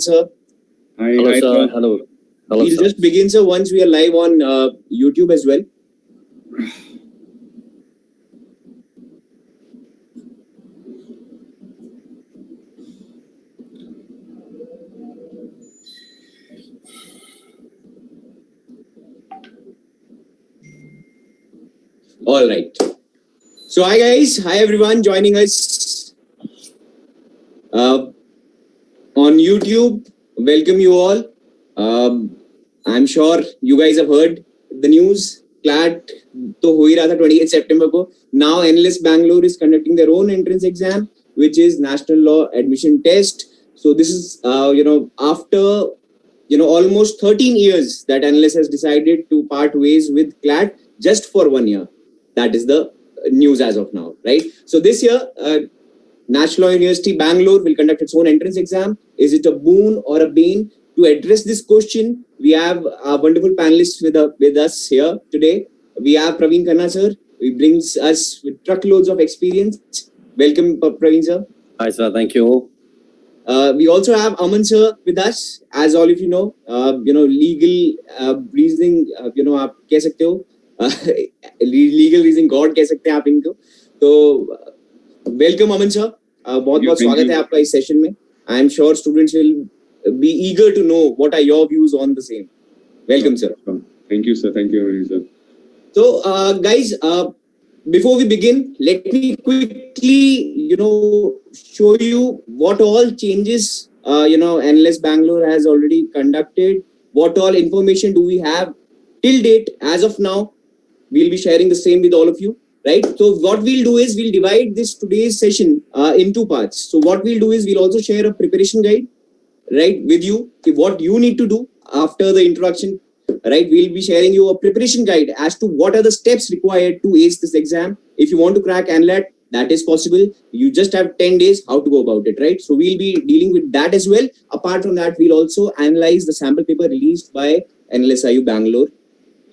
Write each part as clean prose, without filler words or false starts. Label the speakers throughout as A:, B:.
A: Aman sir.
B: Hi,
C: Hello,
B: hi,
C: sir. Hello. Hello,
A: We'll
C: sir.
A: just begin, sir, once we are live on YouTube as well. All right. So hi guys, hi everyone joining us on YouTube. Welcome you all. I'm sure you guys have heard the news. CLAT to ho hi raha tha 28 September ko. Now NLS Bangalore is conducting their own entrance exam, which is National Law Admission Test. So this is after almost 13 years that NLS has decided to part ways with CLAT just for 1 year. That is the news as of now, right? So this year, National Law University Bangalore will conduct its own entrance exam. Is it a boon or a bane? To address this question, we have our wonderful panelists with us here today. We have Praveen Khanna sir. He brings us with truckloads of experience. Welcome, Praveen sir.
C: Hi, sir. Thank you.
A: We also have Aman sir with us. As all of you know, legal reasoning, आप कह सकते हो, legal reasoning God कह सकते हैं आप इनको. तो welcome Aman sir. बहुत स्वागत है आपका इस सेशन में. I am sure students will be eager to know what are your views on the same. Welcome sir.
B: Thank you, sir. Thank you very much, sir.
A: So guys, before we begin, let me quickly, show you what all changes, NLS Bangalore has already conducted. What all information do we have till date as of now? We'll be sharing the same with all of you, right? So what we'll do is we'll divide this today's session in two parts. So what we'll do is we'll also share a preparation guide, right, with you, what you need to do after the introduction. Right, we'll be sharing you a preparation guide as to what are the steps required to ace this exam. If you want to crack NLAT, that is possible. You just have 10 days how to go about it, right? So we'll be dealing with that as well. Apart from that, we'll also analyze the sample paper released by NLSIU Bangalore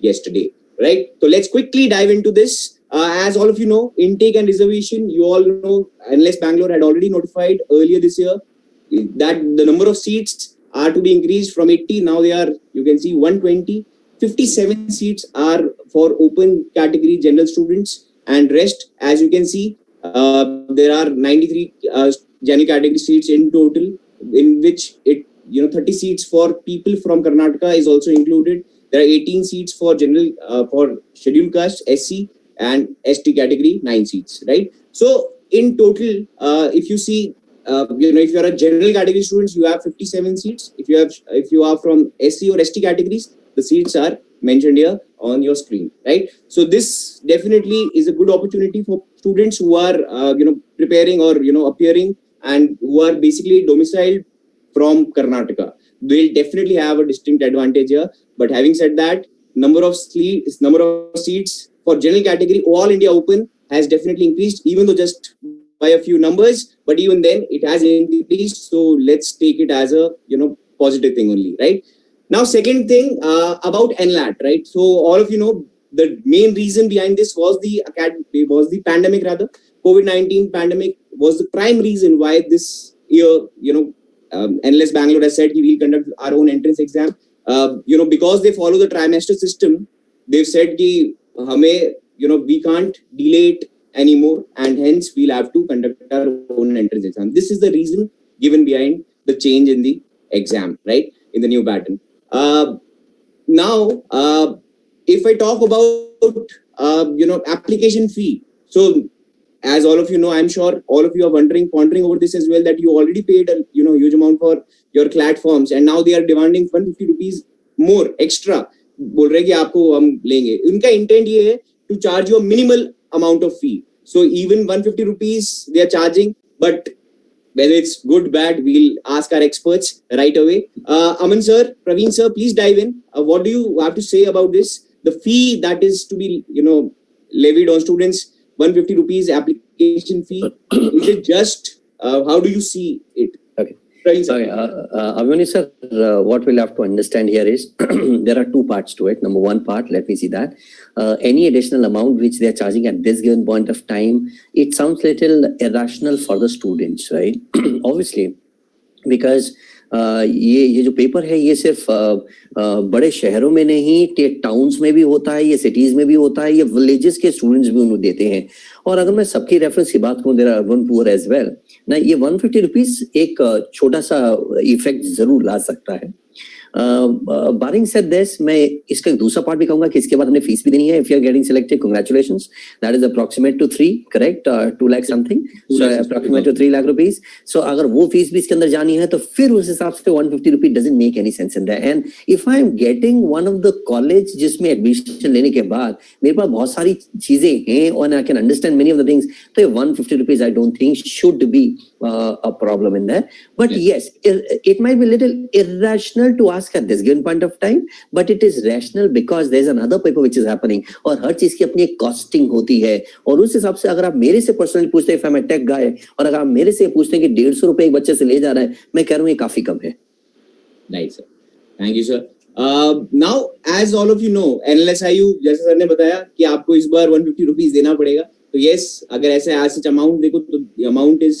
A: yesterday, right? So let's quickly dive into this. As all of you know, intake and reservation, you all know NLS Bangalore had already notified earlier this year that the number of seats are to be increased from 80. Now they are, you can see, 120. 57 seats are for open category general students, and rest, as you can see, there are 93 general category seats in total, in which 30 seats for people from Karnataka is also included. There are 18 seats for general for scheduled caste, SC, and ST category, 9 seats, right? So in total, if you see, if you are a general category students, you have 57 seats. If you are from SC or ST categories, the seats are mentioned here on your screen, right? So this definitely is a good opportunity for students who are preparing or appearing and who are basically domiciled from Karnataka. They'll definitely have a distinct advantage here. But having said that, number of seats for general category all India Open has definitely increased, even though just by a few numbers, but even then it has increased. So let's take it as a positive thing only, right? Now, second thing about NLAT, right? So all of you know the main reason behind this was the pandemic, rather. COVID-19 pandemic was the prime reason why this year, NLS Bangalore has said we will conduct our own entrance exam. Because they follow the trimester system, they've said we can't delay it anymore, and hence we'll have to conduct our own entrance exam. This is the reason given behind the change in the exam, right, in the new pattern. Now, if I talk about application fee, so as all of you know, I'm sure all of you are pondering over this as well, that you already paid a huge amount for your CLAT forms, and now they are demanding 150 rupees more extra. बोल रहे कि आपको हम लेंगे. उनका intent ये है to charge you a minimal amount of fee. So even 150 rupees they are charging, but whether it's good, bad, we'll ask our experts right away. Aman sir, Praveen sir, please dive in. What do you have to say about this? The fee that is to be, levied on students, 150 rupees application fee. Is it just? How do you see it?
C: Okay.
A: Sorry,
C: Abhimanyu sir, what we'll have to understand here is there are two parts to it. Number one part, let me see that. Any additional amount which they're charging at this given point of time, it sounds little irrational for the students, right? Obviously, because ये जो paper है ये सिर्फ बड़े शहरों में नहीं, towns में भी होता है, ये सिटीज में भी होता है, ये विलेजेस के स्टूडेंट्स भी उन्हें देते हैं। और अगर मैं सबकी रेफरेंस की बात करूं, there are urban poor as well ना, ये 150 रुपीज एक छोटा सा इफेक्ट जरूर ला सकता है। बारिंग सेड दिस, मैं इसका दूसरा पार्ट भी कहूंगा कि इसके बाद हमें फीस भी देनी है। If you are getting selected, congratulations, that is approximate to 3, correct, 2 lakh something, so approximate to 3 lakh rupees. So अगर वो फीस भी इसके अंदर जानी है तो फिर उस हिसाब से 150 rupees doesn't make any sense in that. And if I am getting one of the college जिसमें एडमिशन लेने के बाद मेरे पास बहुत सारी चीजें हैं और I can understand many of the things, तो 150 rupees I don't think should be a problem in there. But yes, it might be a little irrational to ask at this given point of time, but it is rational because there is another paper which is happening, और हर चीज की अपनी एक costing होती है। और उस हिसाब से अगर आप मेरे से पर्सनली पूछते हैं, if I'm a tech guy, और अगर आप मेरे से पूछते हैं कि 150 रुपए एक बच्चे से ले जा रहा है, मैं कह रहा हूँ ये काफी कम है।
A: Right, sir. Thank you, sir. Now, as all of you know, NLSIU जैसे सर ने बताया कि आपको इस बार 150 रुपीज देना पड़ेगा। तो yes, अगर ऐसे आज अमाउंट देखो तो amount is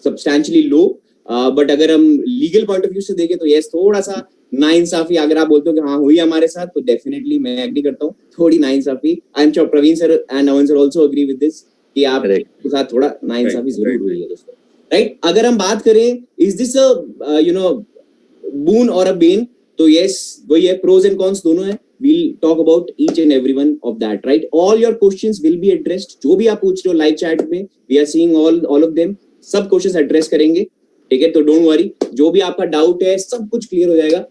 A: substantially low, but अगर हम लीगल पॉइंट ऑफ व्यू से देखें तो yes, थोड़ा सा नाइंसाफी, अगर आप बोलते हो कि हाँ हुई हमारे साथ, तो डेफिनेटली मैं एग्री करता हूँ, थोड़ी नाइंसाफी। I am sure Praveen sir and Navan sir also agree with this कि आपके साथ थोड़ा नाइंसाफी जरूर हुई है दोस्तों, राइट। अगर हम बात करें is this a boon or a bane, तो yes, वही है, pros and cons दोनों है। We'll talk about each and every one of that, right? All your questions will be addressed. जो भी आप पूछ रहे हो लाइव चैट में, we are seeing all of them. सब क्वेश्चंस एड्रेस करेंगे, ठीक है? तो डोंट वरी, जो भी आपका डाउट है सब कुछ क्लियर हो जाएगा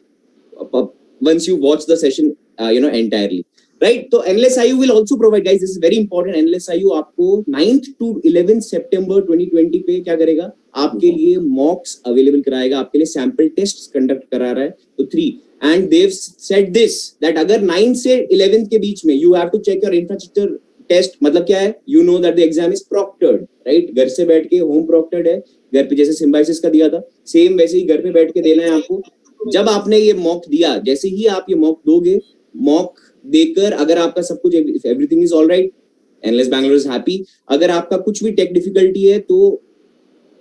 A: once you watch the session entirely, right? तो NLSIU will also provide, guys, this is very important. NLSIU आपको 9th to 11th September 2020 पे क्या करेगा, आपके लिए मॉक्स अवेलेबल कराएगा, आपके लिए सैंपल टेस्ट कंडक्ट करा रहा है। तो 3, and they've said this that अगर 9 से 11th के बीच में you have to check your infrastructure test, मतलब क्या है, you know that the exam is proctored, right? घर से बैठ के होम proctored है, घर पे जैसे सिम्बाइसिस का दिया था सेम वैसे ही घर पे बैठ के देना है आपको। जब आपने ये मॉक दिया, जैसे ही आप ये मॉक दोगे, मॉक देकर अगर आपका सब कुछ everything is all right, NLS Bangalore is happy. अगर आपका कुछ भी टेक डिफिकल्टी है तो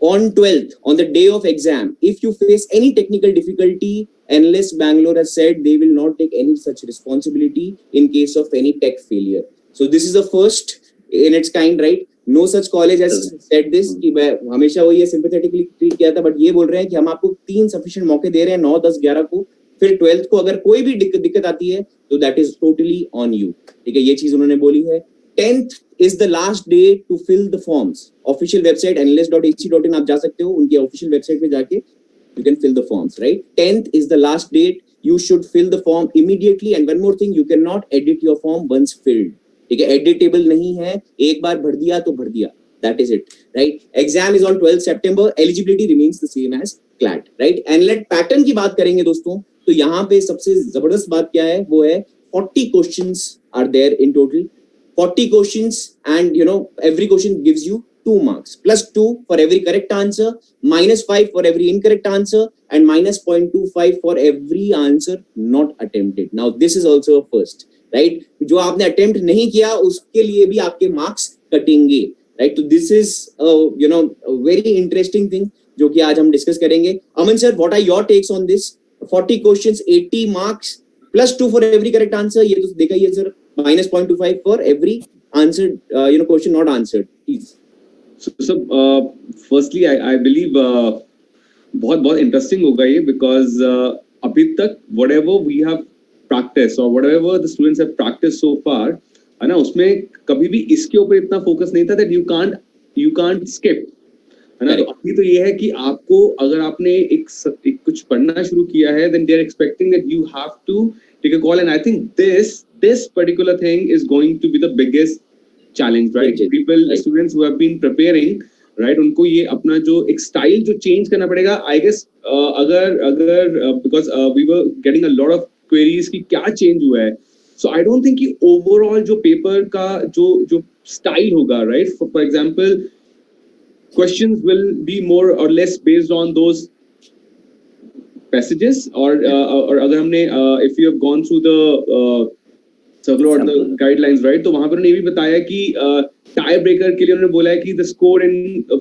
A: on 12th, on the day of exam, if you face any technical difficulty, NLS Bangalore has said they will not take any such responsibility in case of any tech failure. So this is the first in its kind, right? No such college has said this कि मैं हमेशा वो ये sympathetically treat किया था, but ये बोल रहे हैं कि हम आपको 3 sufficient मौके दे रहे हैं, 9, 10, 11 को, फिर 12th को अगर कोई भी दिक्कत आती है तो that is totally on you, ठीक है? ये चीज उन्होंने बोली है। 10th is the last day to fill the forms. Official website nls.ac.in आप जा सकते हो, उनकी official website पे जाके you can fill the forms, right? 10th is the last date. You should fill the form immediately. And one more thing, you cannot edit your form once filled. ठीक है? Editable नहीं है, एक बार भर दिया तो भर दिया. That is it, right? Exam is on 12th September. Eligibility remains the same as CLAT, right? NLAT pattern की बात करेंगे दोस्तों, तो यहाँ पे सबसे जबरदस्त बात क्या है, वो है 40 questions are there in total. 40 questions, and every question gives you 2 marks, +2 for every correct answer, -5 for every incorrect answer, and -0.25 for every answer not attempted. Now this is also a first, right? जो आपने attempt नहीं किया उसके लिए भी आपके marks कटेंगे, right? So this is a very interesting thing जो कि आज हम discuss करेंगे। अमन sir, what are your takes on this? 40 questions, 80 marks, +2 for every correct answer, ये तो देखा ही है sir, -0.25 for every answered question not answered, please.
B: So firstly I believe बहुत interesting होगा ये, because अभी तक whatever we have practiced or whatever the students have practiced so far, है ना, उसमें कभी भी इसके ऊपर इतना फोकस नहीं था that you can't skip, है ना। तो अभी तो ये है कि आपको अगर आपने एक कुछ पढ़ना शुरू किया है, then they are expecting that you have to take a call, and I think this particular thing is going to be the biggest challenge, right? People, students who have been preparing, right, उनको ये अपना जो एक style जो change करना पड़ेगा, I guess अगर because we were getting a lot of queries कि क्या चेंज हुआ है, so I don't think कि overall जो पेपर का जो स्टाइल होगा, right, for example questions will be more or less based on those passages, or अगर हमने if you have gone through the circular or the guidelines, right, तो वहां पर उन्होंने ये भी बताया कि टाई ब्रेकर के लिए उन्होंने बोला है कि the score in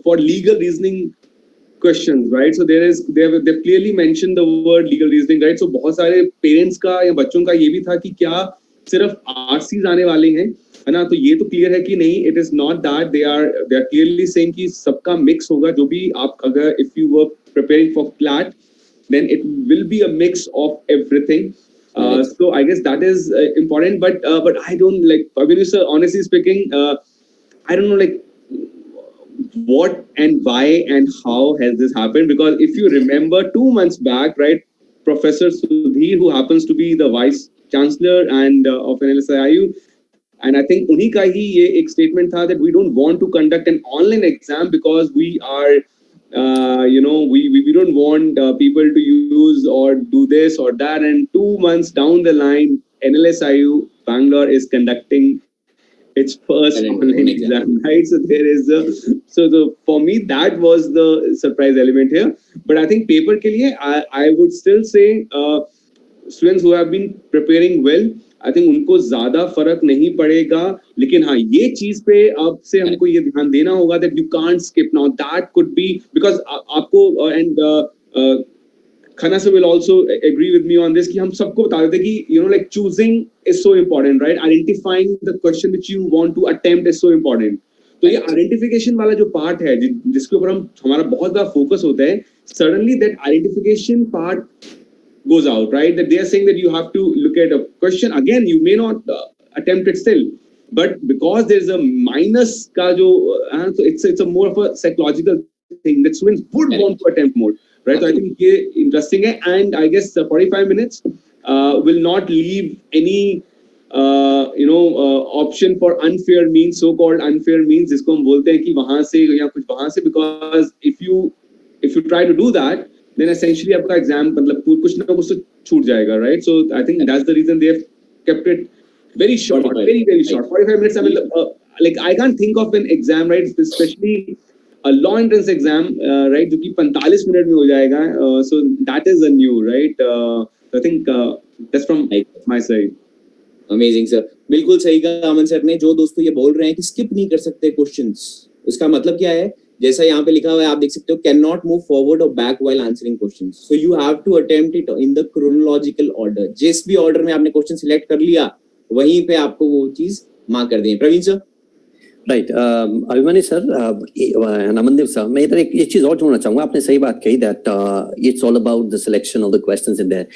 B: for legal reasoning questions, right? So they've clearly mentioned the word legal reasoning, right? So बहुत सारे parents का या बच्चों का ये भी था कि क्या सिर्फ RCs आने वाले हैं, है ना? तो ये तो clear है कि नहीं, it is not that. They are clearly saying कि सबका mix होगा, जो भी आप अगर if you were preparing for CLAT, then it will be a mix of everything. So I guess that is important, but I don't like, Abhinu sir, honestly speaking, I don't know like what and why and how has this happened, because if you remember 2 months back, right, Professor Sudhir, who happens to be the Vice Chancellor and of NLSIU, and I think उन्हीं का ही ये एक statement था that we don't want to conduct an online exam because we are we don't want people to use or do this or that, and 2 months down the line NLSIU Bangalore is conducting its first online exam, right? So there is for me that was the surprise element here. But I think paper के लिए I would still say students who have been preparing well, I think उनको ज्यादा फर्क नहीं पड़ेगा, लेकिन हाँ ये चीज पे अब से हमको ये ध्यान देना होगा that you can't skip now. That could be because आपको and Khana sir will also agree with me on this कि हम सबको बता देते कि like choosing is so important, right? Identifying the question which you want to attempt is so important. तो ये identification वाला जो part है जिसके ऊपर हमारा बहुत बड़ा focus होता है, suddenly that identification part goes out, right? That they are saying that you have to look at a question again, you may not attempt it still, but because there's a minus का जो so it's a more of a psychological thing that students would want to attempt more, right? So I think ये interesting है, and I guess 45 minutes will not leave any option for unfair means, so called unfair means, जिसको हम बोलते हैं कि वहां से या कुछ वहां से, because if you try to do that, then essentially आपका exam मतलब कुछ ना कुछ तो छूट जाएगा, right? So I think that's the reason they have kept it very short, very short. 45 minutes. I mean, like I can't think of an exam, right? Especially a law entrance exam, right? जो कि 45 minute में हो जाएगा. So that is a new, right? I think that's from my side.
A: Amazing sir. बिल्कुल सही कहा अमन sir ने. जो दोस्तों ये बोल रहे हैं कि skip नहीं कर सकते questions, उसका मतलब क्या है? जैसा यहाँ पे लिखा हुआ है आप देख सकते हो, कैन नॉट मूव फॉरवर्ड और back while answering questions. So you have to attempt it in the chronological order. जिस भी ऑर्डर में आपने क्वेश्चन सिलेक्ट कर लिया वहीं पे आपको वो चीज मार्क कर दें. Praveen sir.
C: Right. Abhimanyu sir, Namandev sir, मैं इधर एक चीज और जोड़ना चाहूंगा. आपने सही बात कही that it's all about the selection of the questions in their.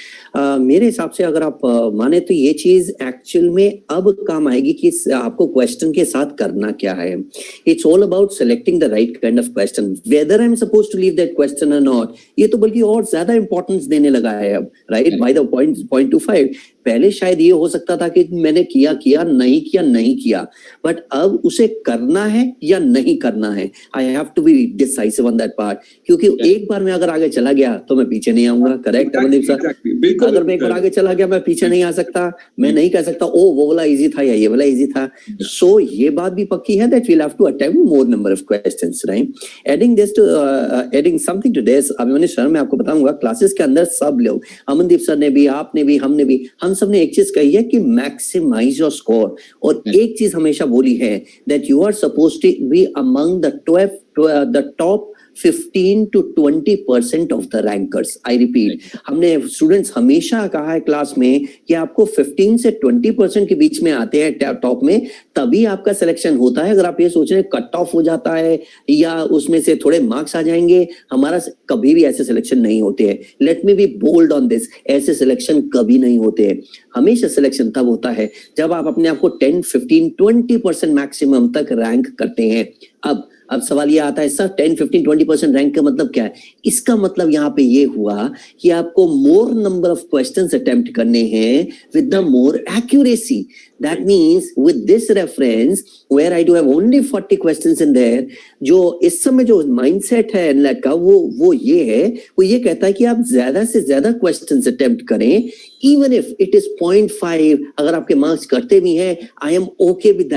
C: मेरे हिसाब से अगर आप माने तो ये चीज एक्चुअल में अब काम आएगी कि आपको क्वेश्चन के साथ करना क्या है. It's all about selecting the right kind of question, whether I am suppose to leave that question और नॉट. ये तो बल्कि और ज्यादा इंपॉर्टेंस देने लगा है अब, राइट? बाय द पॉइंट 25 पहले शायद ये हो सकता था कि मैंने किया नहीं किया, बट अब उसे करना है या नहीं करना है. I have to be decisive on that part, क्योंकि एक बार मैं अगर आगे चला गया तो मैं पीछे नहीं आऊंगा. Correct Amandeep sir? अगर मैं एक बार आगे चला गया मैं पीछे नहीं आ सकता. मैं नहीं कह सकता ओ वो वाला इजी था या ये वाला इजी था. सो ये बात भी पक्की है that we will have to attempt more number of questions, right? Adding something to this, Abhimanyu sir मैं आपको बताऊंगा क्लासेस के अंदर सब लोग, अमनदीप सर ने भी, आपने भी, हमने भी, हम सबने एक चीज कही है कि मैक्सिमाइज योर स्कोर. और एक चीज हमेशा बोली है that you are supposed to be among the top 15 to 20% of the rankers. I repeat, हमने स्टूडेंट्स हमेशा कहा है क्लास में कि आपको 15 से 20% के बीच में आते हैं टॉप में, तभी आपका सिलेक्शन होता है. अगर आप ये सोच रहे हैं कट ऑफ हो जाता है या उसमें से थोड़े मार्क्स आ जाएंगे, हमारा कभी भी ऐसे सिलेक्शन नहीं होते हैं. Let me be bold on this, ऐसे सिलेक्शन कभी नहीं होते हैं. हमेशा सिलेक्शन तब होता है जब आप अपने आप को 10, 15, 20% मैक्सिमम तक रैंक करते हैं. अब सवाल ये आता है सर 10, 15, 20% रैंक का मतलब क्या है? इसका मतलब यहाँ पे ये हुआ कि आपको मोर नंबर ऑफ क्वेश्चंस अटेम्प्ट करने हैं with the more accuracy. That means with this reference where I do have only 40 questions in there, जो इस समय जो mindset है NLAT का वो ये है, वो ये कहता है कि आप ज्यादा से ज्यादा questions attempt करें, even if it is 0.5. अगर आपके मार्क्स करते भी हैं, I am okay with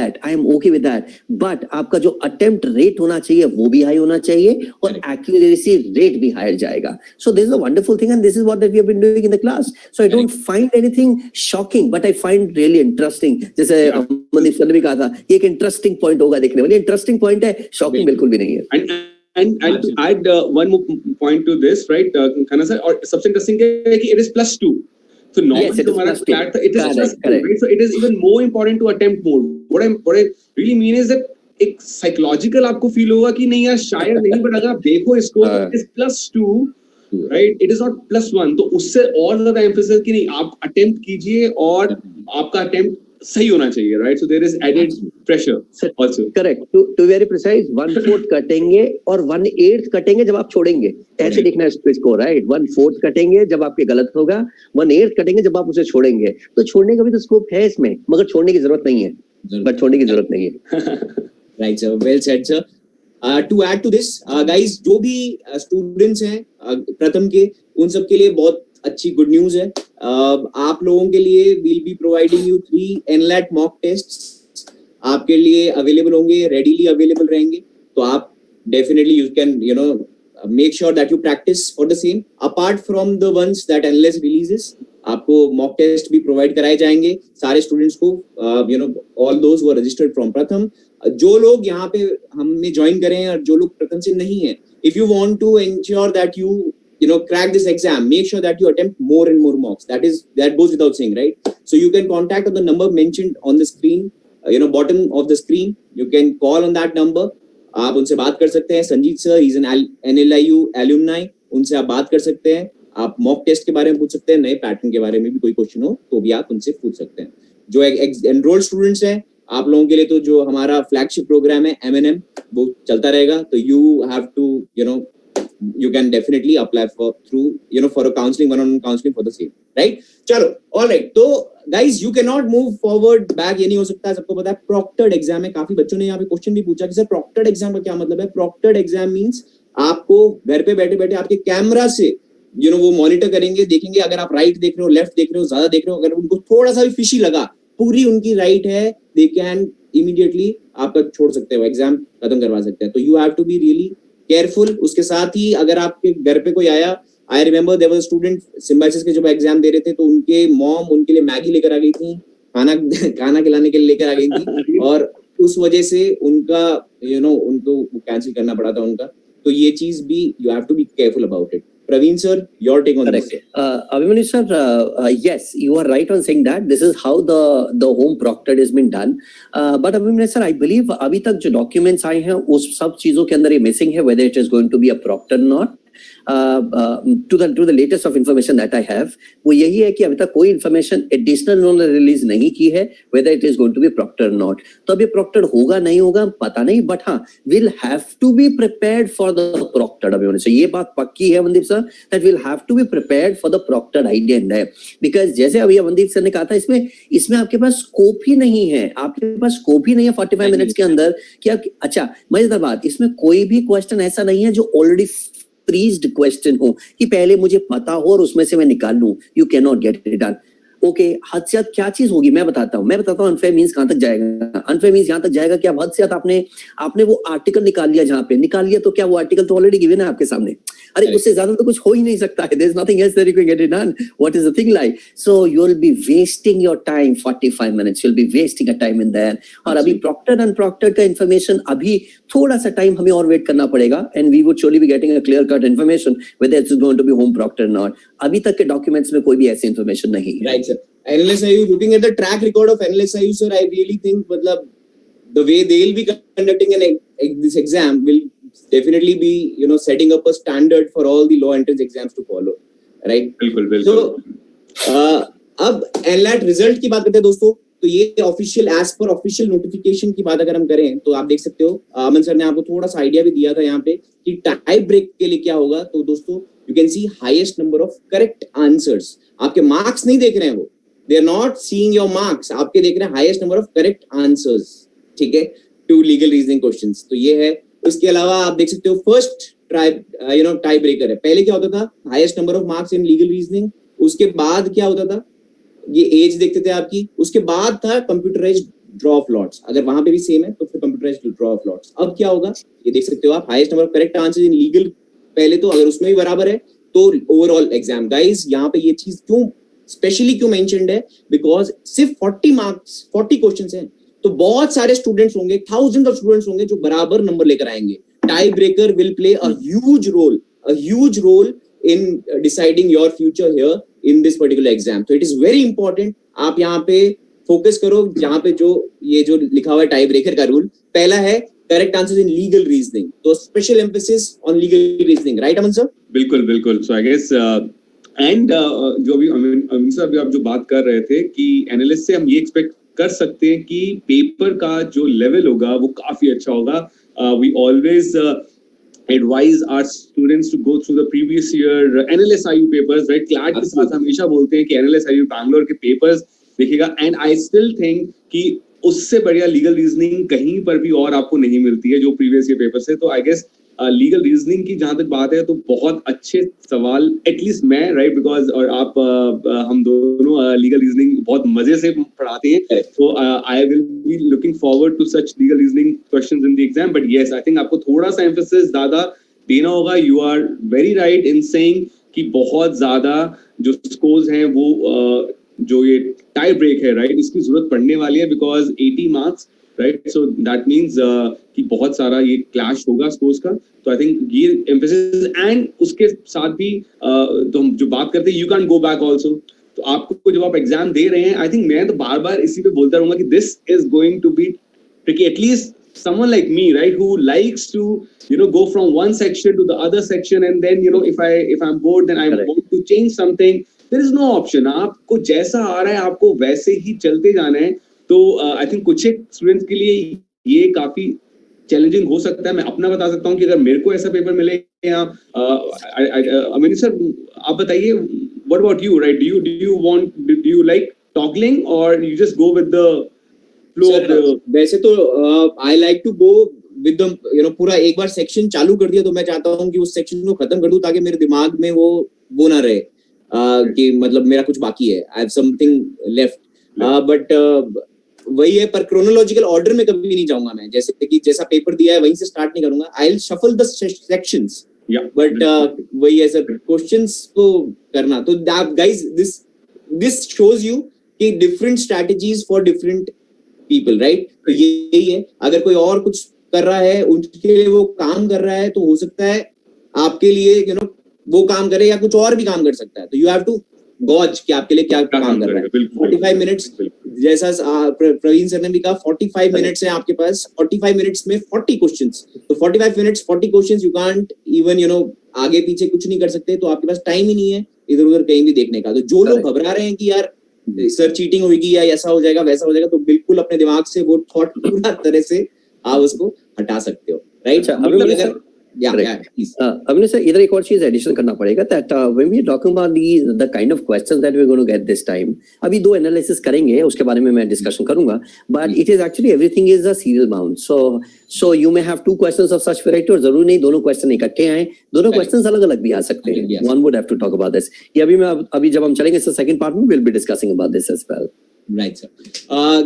C: that. But आपका जो attempt rate होना चाहिए वो भी high होना चाहिए और accuracy rate भी higher जाएगा. So this is a wonderful thing and this is what that we have been doing in the class. So I don't find anything shocking, but I find really interesting. जैसे Amandeep sir ने भी कहा था ये एक interesting point होगा देखने वाले. इंटरेस्टिंग पॉइंट है, शॉकिंग बिल्कुल भी नहीं है.
B: And to add one more point to this, right, Khana sir, और सबसे interesting है कि it is +2. So normally
C: Yes, it is
B: हमारा
C: +2.
B: CLAT it is
C: Correct,
B: +2, right? So it is even more important to attempt more. What I really mean is that एक psychological आपको feel होगा कि नहीं यार शायद नहीं, but अगर आप देखो इसको तो it is +2, right? It is not +1. तो उससे और ज्यादा emphasis कि नहीं आप attempt कीजिए और आपका attempt सही होना चाहिए, right? So there is added pressure also.
C: Correct. To be very precise, 1/4 कटेंगे और 1/8 कटेंगे जब आप छोड़ेंगे. ऐसे लिखना है इसको, right? 1/4 कटेंगे जब आपके गलत होगा, 1/8 कटेंगे जब आप उसे छोड़ेंगे. तो छोड़ने का भी तो स्कोप है इसमें, मगर छोड़ने की जरूरत नहीं है. बट छोड़ने की जरूरत नहीं है.
A: Right, sir. Well said, sir. To add to this, guys, जो भी students हैं प्रथम के, उन सब के लिए बहुत अच्छी गुड न्यूज है. आप लोगों के लिए we'll be providing you 3 NLAT mock tests. आपके लिए अवेलेबल होंगे, रेडीली अवेलेबल रहेंगे. तो आप definitely you can make sure that you practice for the same. Apart from the ones that NLS releases, आपको mock test भी provide कराए जाएंगे सारे students को. All those who are registered from प्रथम, जो लोग यहाँ पे हमने ज्वाइन करें हैं और जो लोग प्रथम से नहीं है, if you want to ensure that you crack this exam, make sure that you attempt more and more mocks. That goes without saying, right? So you can contact on the number mentioned on the screen, bottom of the screen. You can call on that number. आप उनसे बात कर सकते हैं. Sanjeet sir, he's an NLIU alumni, उनसे आप बात कर सकते हैं. आप मॉक टेस्ट के बारे में पूछ सकते हैं, नए पैटर्न के बारे में भी कोई क्वेश्चन हो तो भी आप उनसे पूछ सकते हैं. जो एनरोल्ड स्टूडेंट्स हैं, आप लोगों के लिए तो जो हमारा फ्लैगशिप प्रोग्राम है MNM, वो चलता रहेगा. तो you have to you can definitely apply for a counseling, one-on-one counseling for the same, right? चलो, all right. तो guys, you cannot move forward back. ये नहीं हो सकता. सबको पता है proctored exam है. काफी बच्चों ने यहाँ पे क्वेश्चन भी पूछा कि सर proctored exam का क्या मतलब है. Proctored exam means आपको घर पे बैठे बैठे आपके कैमरा से वो मॉनिटर करेंगे, देखेंगे अगर आप राइट देख रहे हो, लेफ्ट देख रहे हो, ज्यादा देख रहे हो, अगर उनको थोड़ा सा भी फिशी लगा, पूरी उनकी राइट है, दे कैन इमीडिएटली आपका छोड़ सकते हो, एग्जाम खत्म करवा सकते हैं. तो you have to be really careful. उसके साथ ही अगर आपके घर पे कोई आया, I remember there was student Symbiosis के जब एग्जाम दे रहे थे, तो उनके मॉम उनके लिए मैगी लेकर आ गई थी, खाना खिलाने के लिए लेकर आ गई थी, और उस वजह से उनका उनको कैंसिल करना पड़ा था उनका. तो ये चीज भी you have to be careful about it. Praveen sir, your take on this.
C: Abhimanyu sir, yes, you are right on saying that this is how the home proctored has been done. But Abhimanyu sir, I believe अभी तक जो documents आए हैं उस सब चीजों के अंदर ये missing है, whether it is going to be a proctor or not. To the latest of information that I have, वो यही है कि अभी तक कोई information additional उन्होंने रिलीज नहीं की है, whether it is going to be proctor or not. तो अब ये proctor होगा नहीं होगा पता नहीं, but हाँ, we'll have to be prepared for the proctor. अभी होने से ये बात पक्की है Mandeep sir, that we'll have to be prepared for the proctor idea in there, because जैसे अभी मनदीप सर ने कहा था, इसमें आपके पास स्कोप ही नहीं है, आपके पास स्कोप ही नहीं है 45 मिनट्स के अंदर कि आप. अच्छा, मजेदार बात, इसमें कोई भी क्वेश्चन ऐसा नहीं है जो ऑलरेडी फ्रीज्ड क्वेश्चन हो कि पहले मुझे पता हो और उसमें से मैं निकाल लूं. You can not gate it done. Okay, हद से ज्यादा क्या चीज होगी मैं बताता हूँ. अनफेयर मींस कहां तक जाएगा. अनफेयर मींस यहां तक जाएगा कि आप हद से ज्यादा आपने वो आर्टिकल निकाल लिया, तो क्या वो आर्टिकल तो ऑलरेडी गिवन है आपके सामने. अरे उससे ज्यादा तो कुछ हो ही नहीं सकता है. There is nothing else that you can get it done. What is the thing like. So you will be wasting your time 45 minutes. You will be wasting a time in there. और अभी proctor and proctor का information अभी थोड़ा सा time हमें और wait करना पड़ेगा, and we would surely be getting a clear cut information whether it's going to be home proctor not. अभी तक के डॉक्यूमेंट्स में कोई भी ऐसी इंफॉर्मेशन नहीं है.
A: Right sir. NLSIU, looking at the track record of NLSIU, sir, I really think the way they'll be conducting this exam will definitely be setting up a standard for all the law entrance exams to follow, right? बिल्कुल. So अब NLAT result की बात करते हैं दोस्तों. तो ये official, as per official notification की बात अगर हम करें तो आप देख सकते हो, अमन सर ने आपको थोड़ा सा आइडिया भी दिया था यहाँ पे कि टाइप ब्रेक के लिए क्या होगा. तो दोस्तों you can see highest number of correct answers. आपके मार्क्स नहीं देख रहे हैं वो, they are not seeing your marks, आपके देख रहे हैं highest number of correct answers, ठीक है, to legal reasoning questions. तो ये है. उसके अलावा आप देख सकते हो फर्स्ट टाई ब्रेकर है. पहले क्या होता था, highest number of marks in legal reasoning. उसके बाद क्या होता था, ये एज देखते थे आपकी. उसके बाद था कंप्यूटराइज्ड ड्रॉ ऑफ लॉट्स. अगर वहां पे भी सेम है तो फिर कंप्यूटराइज्ड ड्रॉ ऑफ लॉट्स. अब क्या होगा ये देख सकते हो आप, highest number of correct answers in legal पहले, तो अगर उसमें भी बराबर है तो ओवरऑल एग्जाम. गाइस यहाँ पे ये चीज स्पेशली क्यों मेंशन्ड है, बिकॉज सिर्फ 40 मार्क्स 40 क्वेश्चंस हैं, तो बहुत सारे स्टूडेंट्स होंगे, थाउजेंड ऑफ स्टूडेंट्स होंगे जो बराबर नंबर लेकर आएंगे. tiebreaker will play a huge role in deciding your future here in this particular exam. So it is very important. आप यहाँ पे फोकस करो जहाँ पे जो ये जो लिखा हुआ है टाई ब्रेकर का रूल, पहला है correct answer in legal reasoning, तो special emphasis on legal reasoning, right Aman sir?
B: बिल्कुल. सो आई गेस एंड जो भी अमीन सर अभी आप जो बात कर रहे थे कि एनालिस्ट से हम ये एक्सपेक्ट कर सकते हैं कि पेपर का जो लेवल होगा वो काफी अच्छा होगा. We always advise our students to go through the previous year NLSIU papers, right? CLAT के साथ हमेशा बोलते हैं कि NLSIU बैंगलोर के papers देखिएगा, and I still think कि उससे बढ़िया लीगल रीजनिंग कहीं पर भी और आपको नहीं मिलती है जो प्रीवियस ईयर पेपर से. तो आई गेस लीगल रीजनिंग की जहां तक बात है तो बहुत अच्छे सवाल, एटलीस्ट मैं, राइट, बिकॉज और आप हम दोनों लीगल रीजनिंग बहुत मजे से पढ़ाते हैं, तो I will be looking forward to such legal reasoning questions in the exam. But yes, I think आपको थोड़ा सा एम्फेसिस ज्यादा देना होगा. You are very right in saying कि बहुत ज्यादा जो स्कोर्स हैं वो जो ये टाई ब्रेक है, राइट, इसकी जरूरत पड़ने वाली है because 80 marks, right, so that means कि बहुत सारा ये क्लैश होगा स्कोर्स का. तो आई थिंक ये एम्फेसिस, एंड उसके साथ भी तो हम जो बात करते हैं you can go back also. तो आपको जब आप एग्जाम दे रहे हैं, आई थिंक मैं तो बार बार इसी पे बोलता रहूंगा कि this is going to be tricky. At least someone like me, right, who likes to go from one section to the other section, and then if I'm bored then I want to change something. There is no option. आपको जैसा आ रहा है आपको वैसे ही चलते जाना है. तो आई थिंक कुछ एक स्टूडेंट्स के लिए ये काफी चैलेंजिंग हो सकता है. मैं अपना बता सकता हूँ कि अगर मेरे को ऐसा पेपर मिले या अमीन सर आप बताइए, what about you, right, do you like toggling or you just go with the flow of the...
A: वैसे तो I like to go with the पूरा एक बार सेक्शन चालू कर दिया तो मैं चाहता हूँ कि उस सेक्शन को खत्म कर दूं ताकि मेरे दिमाग में वो ना रहे कि मतलब मेरा कुछ बाकी है, I have something left. But वही है, पर क्रोनोलॉजिकल ऑर्डर में कभी नहीं जाऊंगा मैं. जैसे कि जैसा पेपर दिया है वहीं से स्टार्ट नहीं करूंगा. I will shuffle the sections, but वही है सर, क्वेश्चंस को करना. तो गाइस दिस शोज यू कि different strategies for different people, right. तो यही है, अगर कोई और कुछ कर रहा है उनके लिए वो काम कर रहा है तो हो सकता है आपके लिए वो काम करे या कुछ और भी काम कर सकता है. तो यू हैव टू गॉज कि आपके लिए क्या काम कर रहा है. 45 मिनट्स, जैसा प्रवीण सर ने भी कहा, 45 मिनट्स है आपके पास. 45 मिनट्स में 40 क्वेश्चंस, तो 45 minutes 40 questions, you can't even आगे पीछे कुछ नहीं कर सकते. तो आपके पास टाइम ही नहीं है इधर उधर कहीं भी देखने का. तो जो लोग घबरा रहे हैं कि यार सर चीटिंग होगी या ऐसा हो जाएगा वैसा हो जाएगा, तो बिल्कुल अपने दिमाग से वो थॉट पूरा तरह से आप उसको हटा सकते हो, राइट.
C: अभिनव सर, इधर एक और चीज एडिशन करना पड़ेगा, that when we are talking about the kind of questions that we are going to get this time, अभी 2 एनालिसिस करेंगे, उसके बारे में मैं डिस्कशन करूंगा, but it is actually everything is a serial bound, so you may have 2 questions of such variety, और जरूर नहीं दोनों क्वेश्चन इकट्ठे आए, दोनों क्वेश्चंस अलग अलग भी आ सकते हैं. One would have to talk about this. ये अभी जब हम चलेंगे सेकंड पार्ट में we'll be discussing about this as well.
A: Right sir.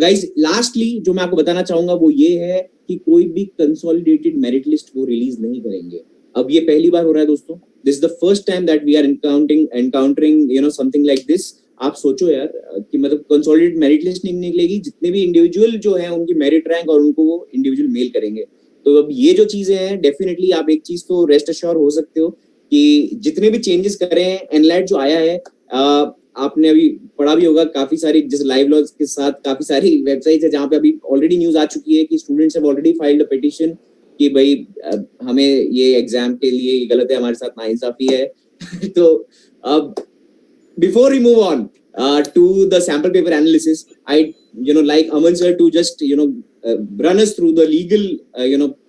A: Guys, lastly जो मैं आपको बताना चाहूंगा वो ये है कि कोई भी कंसोलिडेटेड मेरिट लिस्ट वो रिलीज नहीं करेंगे. अब ये पहली बार हो रहा है दोस्तों. This is the first time that we are encountering something like this. आप सोचो यार कि मतलब कंसोलिडेटेड मेरिट लिस्ट नहीं निकलेगी, जितने भी इंडिविजुअल जो है उनकी मेरिट रैंक और उनको वो इंडिविजुअल मेल करेंगे. तो अब ये जो चीजें हैं, डेफिनेटली आप एक चीज तो रेस्ट अश्योर हो सकते हो कि जितने भी चेंजेस कर रहे हैं, एनलैट जो आया है, आपने अभी पढ़ा भी होगा, काफी सारी जैसे लाइव लॉज के साथ काफी सारी वेबसाइट्स है जहां पे अभी ऑलरेडी न्यूज आ चुकी है कि students have already filed a petition कि भाई हमें ये एग्जाम के लिए गलत है, हमारे साथ नाइंसाफी है. तो अब before we move on to the sample paper analysis, I like Aman sir to just run us through the legal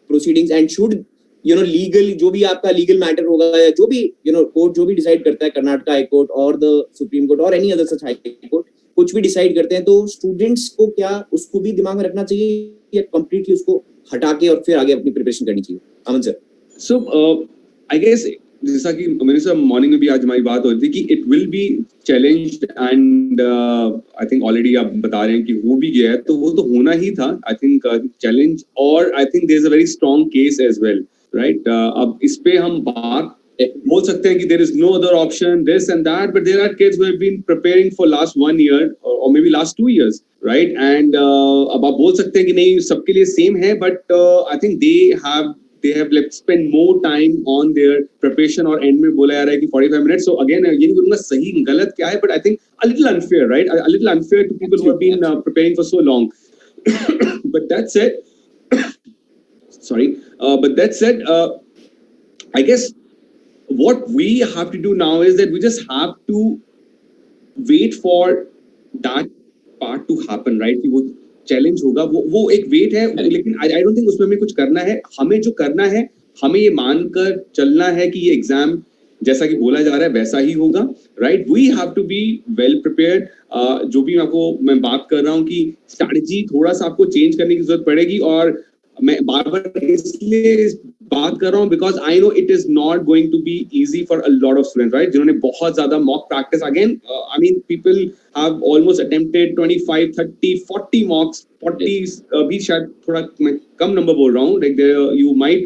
A: proceedings, and should legal जो भी आपका लीगल मैटर होगा या जो भी कोर्ट जो भी डिसाइड करता है, कर्नाटक हाई कोर्ट और द सुप्रीम कोर्ट और any other such high court, कुछ भी डिसाइड करते हैं तो स्टूडेंट्स को क्या उसको भी दिमाग में रखना चाहिए या कंप्लीटली उसको हटा के और फिर आगे अपनी प्रिपरेशन करनी चाहिए? अमन सर.
B: सो आई गेस जैसा कि मेरे साथ मॉर्निंग में भी आज हमारी बात हो रही थी कि it will B challenged, and I think already आप बता रहे हैं कि हो भी गया है, तो वो तो होना ही था. आई थिंक चैलेंज, और I think there is a very strong case as well, right. अब इस पे हम बात बोल सकते हैं कि there is no other option, this and that, but there are kids who have been preparing for last 1 year or maybe last 2 years, right? And अब आप बोल सकते हैं कि नहीं सबके लिए सेम है, but I think they have they have like spent more time on their preparation और end में बोला जा रहा है कि 45 minutes. So again, ये नहीं बोलूँगा सही गलत क्या है, but I think a little unfair, right? A little unfair to people who have been preparing for so long. But that said, I guess what we have to do now is that we just have to wait for that part to happen, right? कि वो challenge होगा, वो एक wait है, लेकिन आई don't think उसमें हमें कुछ करना है. हमें जो करना है, हमें ये मानकर चलना है कि ये एग्जाम जैसा कि बोला जा रहा है वैसा ही होगा, right? We have to be well prepared. जो भी मैं बात कर रहा हूँ कि स्ट्रैटेजी थोड़ा सा आपको चेंज करने की जरूरत पड़ेगी, और मैं बार बार इसलिए बात कर रहा हूँ because I know it is not going to be easy for a lot of students, right? जिन्होंने बहुत ज्यादा mock practice, again I mean people have almost attempted 25, 30, 40 mocks. 40 भी शायद थोड़ा मैं कम नंबर बोल रहा हूँ. Like you might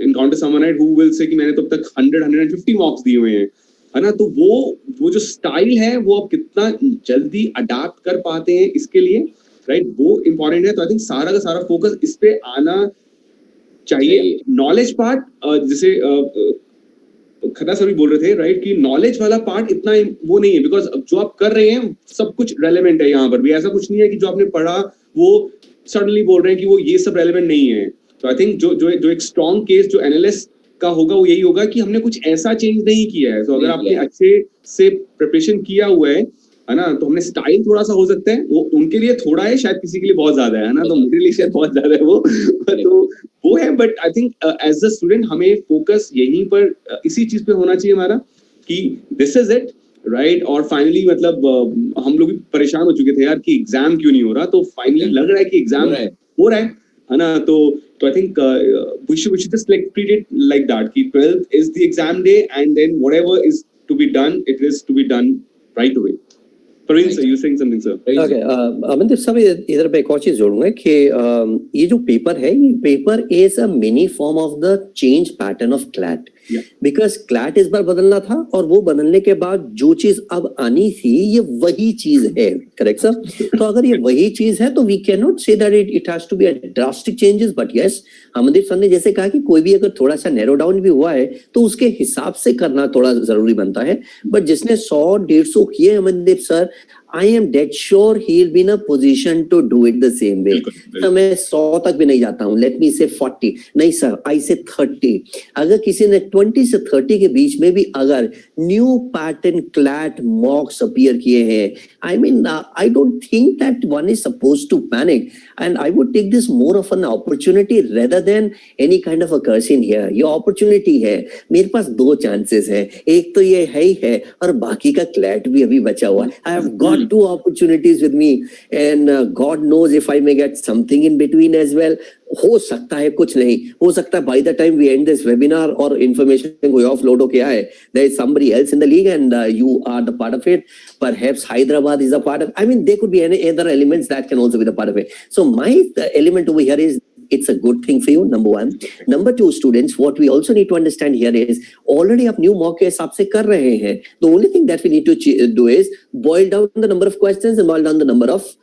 B: encounter someone right who will say कि मैंने तो अब तक 100-150 मॉक्स दिए हुए हैं, है ना? तो वो जो स्टाइल है वो आप कितना जल्दी अडाप्ट कर पाते हैं इसके लिए, राइट? वो इंपॉर्टेंट है. तो आई थिंक सारा का सारा फोकस इस पे आना चाहिए. नॉलेज पार्ट, जैसे खन्ना सर भी बोल रहे थे, राइट, कि नॉलेज वाला पार्ट इतना वो नहीं है, बिकॉज जो आप कर रहे हैं सब कुछ रेलेवेंट है. यहाँ पर भी ऐसा कुछ नहीं है कि जो आपने पढ़ा वो सडनली बोल रहे हैं कि वो ये सब रेलेवेंट नहीं है. तो आई थिंक जो एक स्ट्रॉन्ग केस जो एनालिस्ट का होगा वो यही होगा कि हमने कुछ ऐसा चेंज नहीं किया है. तो अगर आपने अच्छे से प्रिपरेशन किया हुआ है ना, तो हमने स्टाइल थोड़ा सा हो सकता है, वो उनके लिए थोड़ा है, शायद किसी के लिए बहुत ज्यादा है ना, तो मेरे लिए शायद बहुत ज्यादा है वो. तो वो है. But I think as a student हमें फोकस यहीं पर इसी चीज पे होना चाहिए हमारा कि दिस इज इट, राइट? और फाइनली मतलब हम लोग भी परेशान हो चुके थे यार कि एग्जाम क्यों नहीं हो रहा, तो फाइनली लग रहा है कि एग्जाम हो रहा है ना? तो I think we should just like treat it like that. कि 12th is the exam day, and then whatever is to be done, it is to be done right away. Praveen sir, you saying something, sir?
C: Okay, Amit सब इधर पे एक और चीज जोड़ूंगा कि ये जो पेपर है, ये paper is a mini form of the change pattern of CLAT. Because CLAT इस बार बदलना था, और वो बदलने के बाद जो चीज अब आनी थी ये वही चीज है. Correct sir? तो अगर ये वही चीज है तो we can not say that it has to be a drastic changes. But yes, Amandeep sir ने जैसे कहा कि कोई भी अगर थोड़ा सा नैरो डाउन भी हुआ है तो उसके हिसाब से करना थोड़ा जरूरी बनता है. बट जिसने 100-150 किए Amandeep sir, I am dead sure he'll be in a position to do it the same way. तो मैं 100 तक भी नहीं जाता हूँ. Let me say 40. नहीं सर, I say 30. अगर किसी ने 20 से 30 के बीच में भी अगर न्यू पैटर्न क्लैट मॉक्स अपीयर किए हैं, I mean, I don't think that one is supposed to panic, and I would take this more of an opportunity rather than any kind of a curse in here. ये opportunity है. मेरे पास 2 chances है. एक तो ये है ही है, और बाकी का क्लैट भी अभी बचा हुआ है. I have got 2 opportunities with me, and God knows if I may get something in between as well. हो सकता है, कुछ नहीं हो सकता है, by the time we end this webinar और information कोई offload होके आए, there is somebody else in the league and you are the part of it. Perhaps Hyderabad is a part of, I mean, there could be any other elements that can also be the part of it. So my element over here is it's a good thing for you, number 1. Number 2, students, what we also need to understand here is already आप new mock के हिसाब से कर रहे हैं. The only thing that we need to do is boil down the number of questions and boil down the number of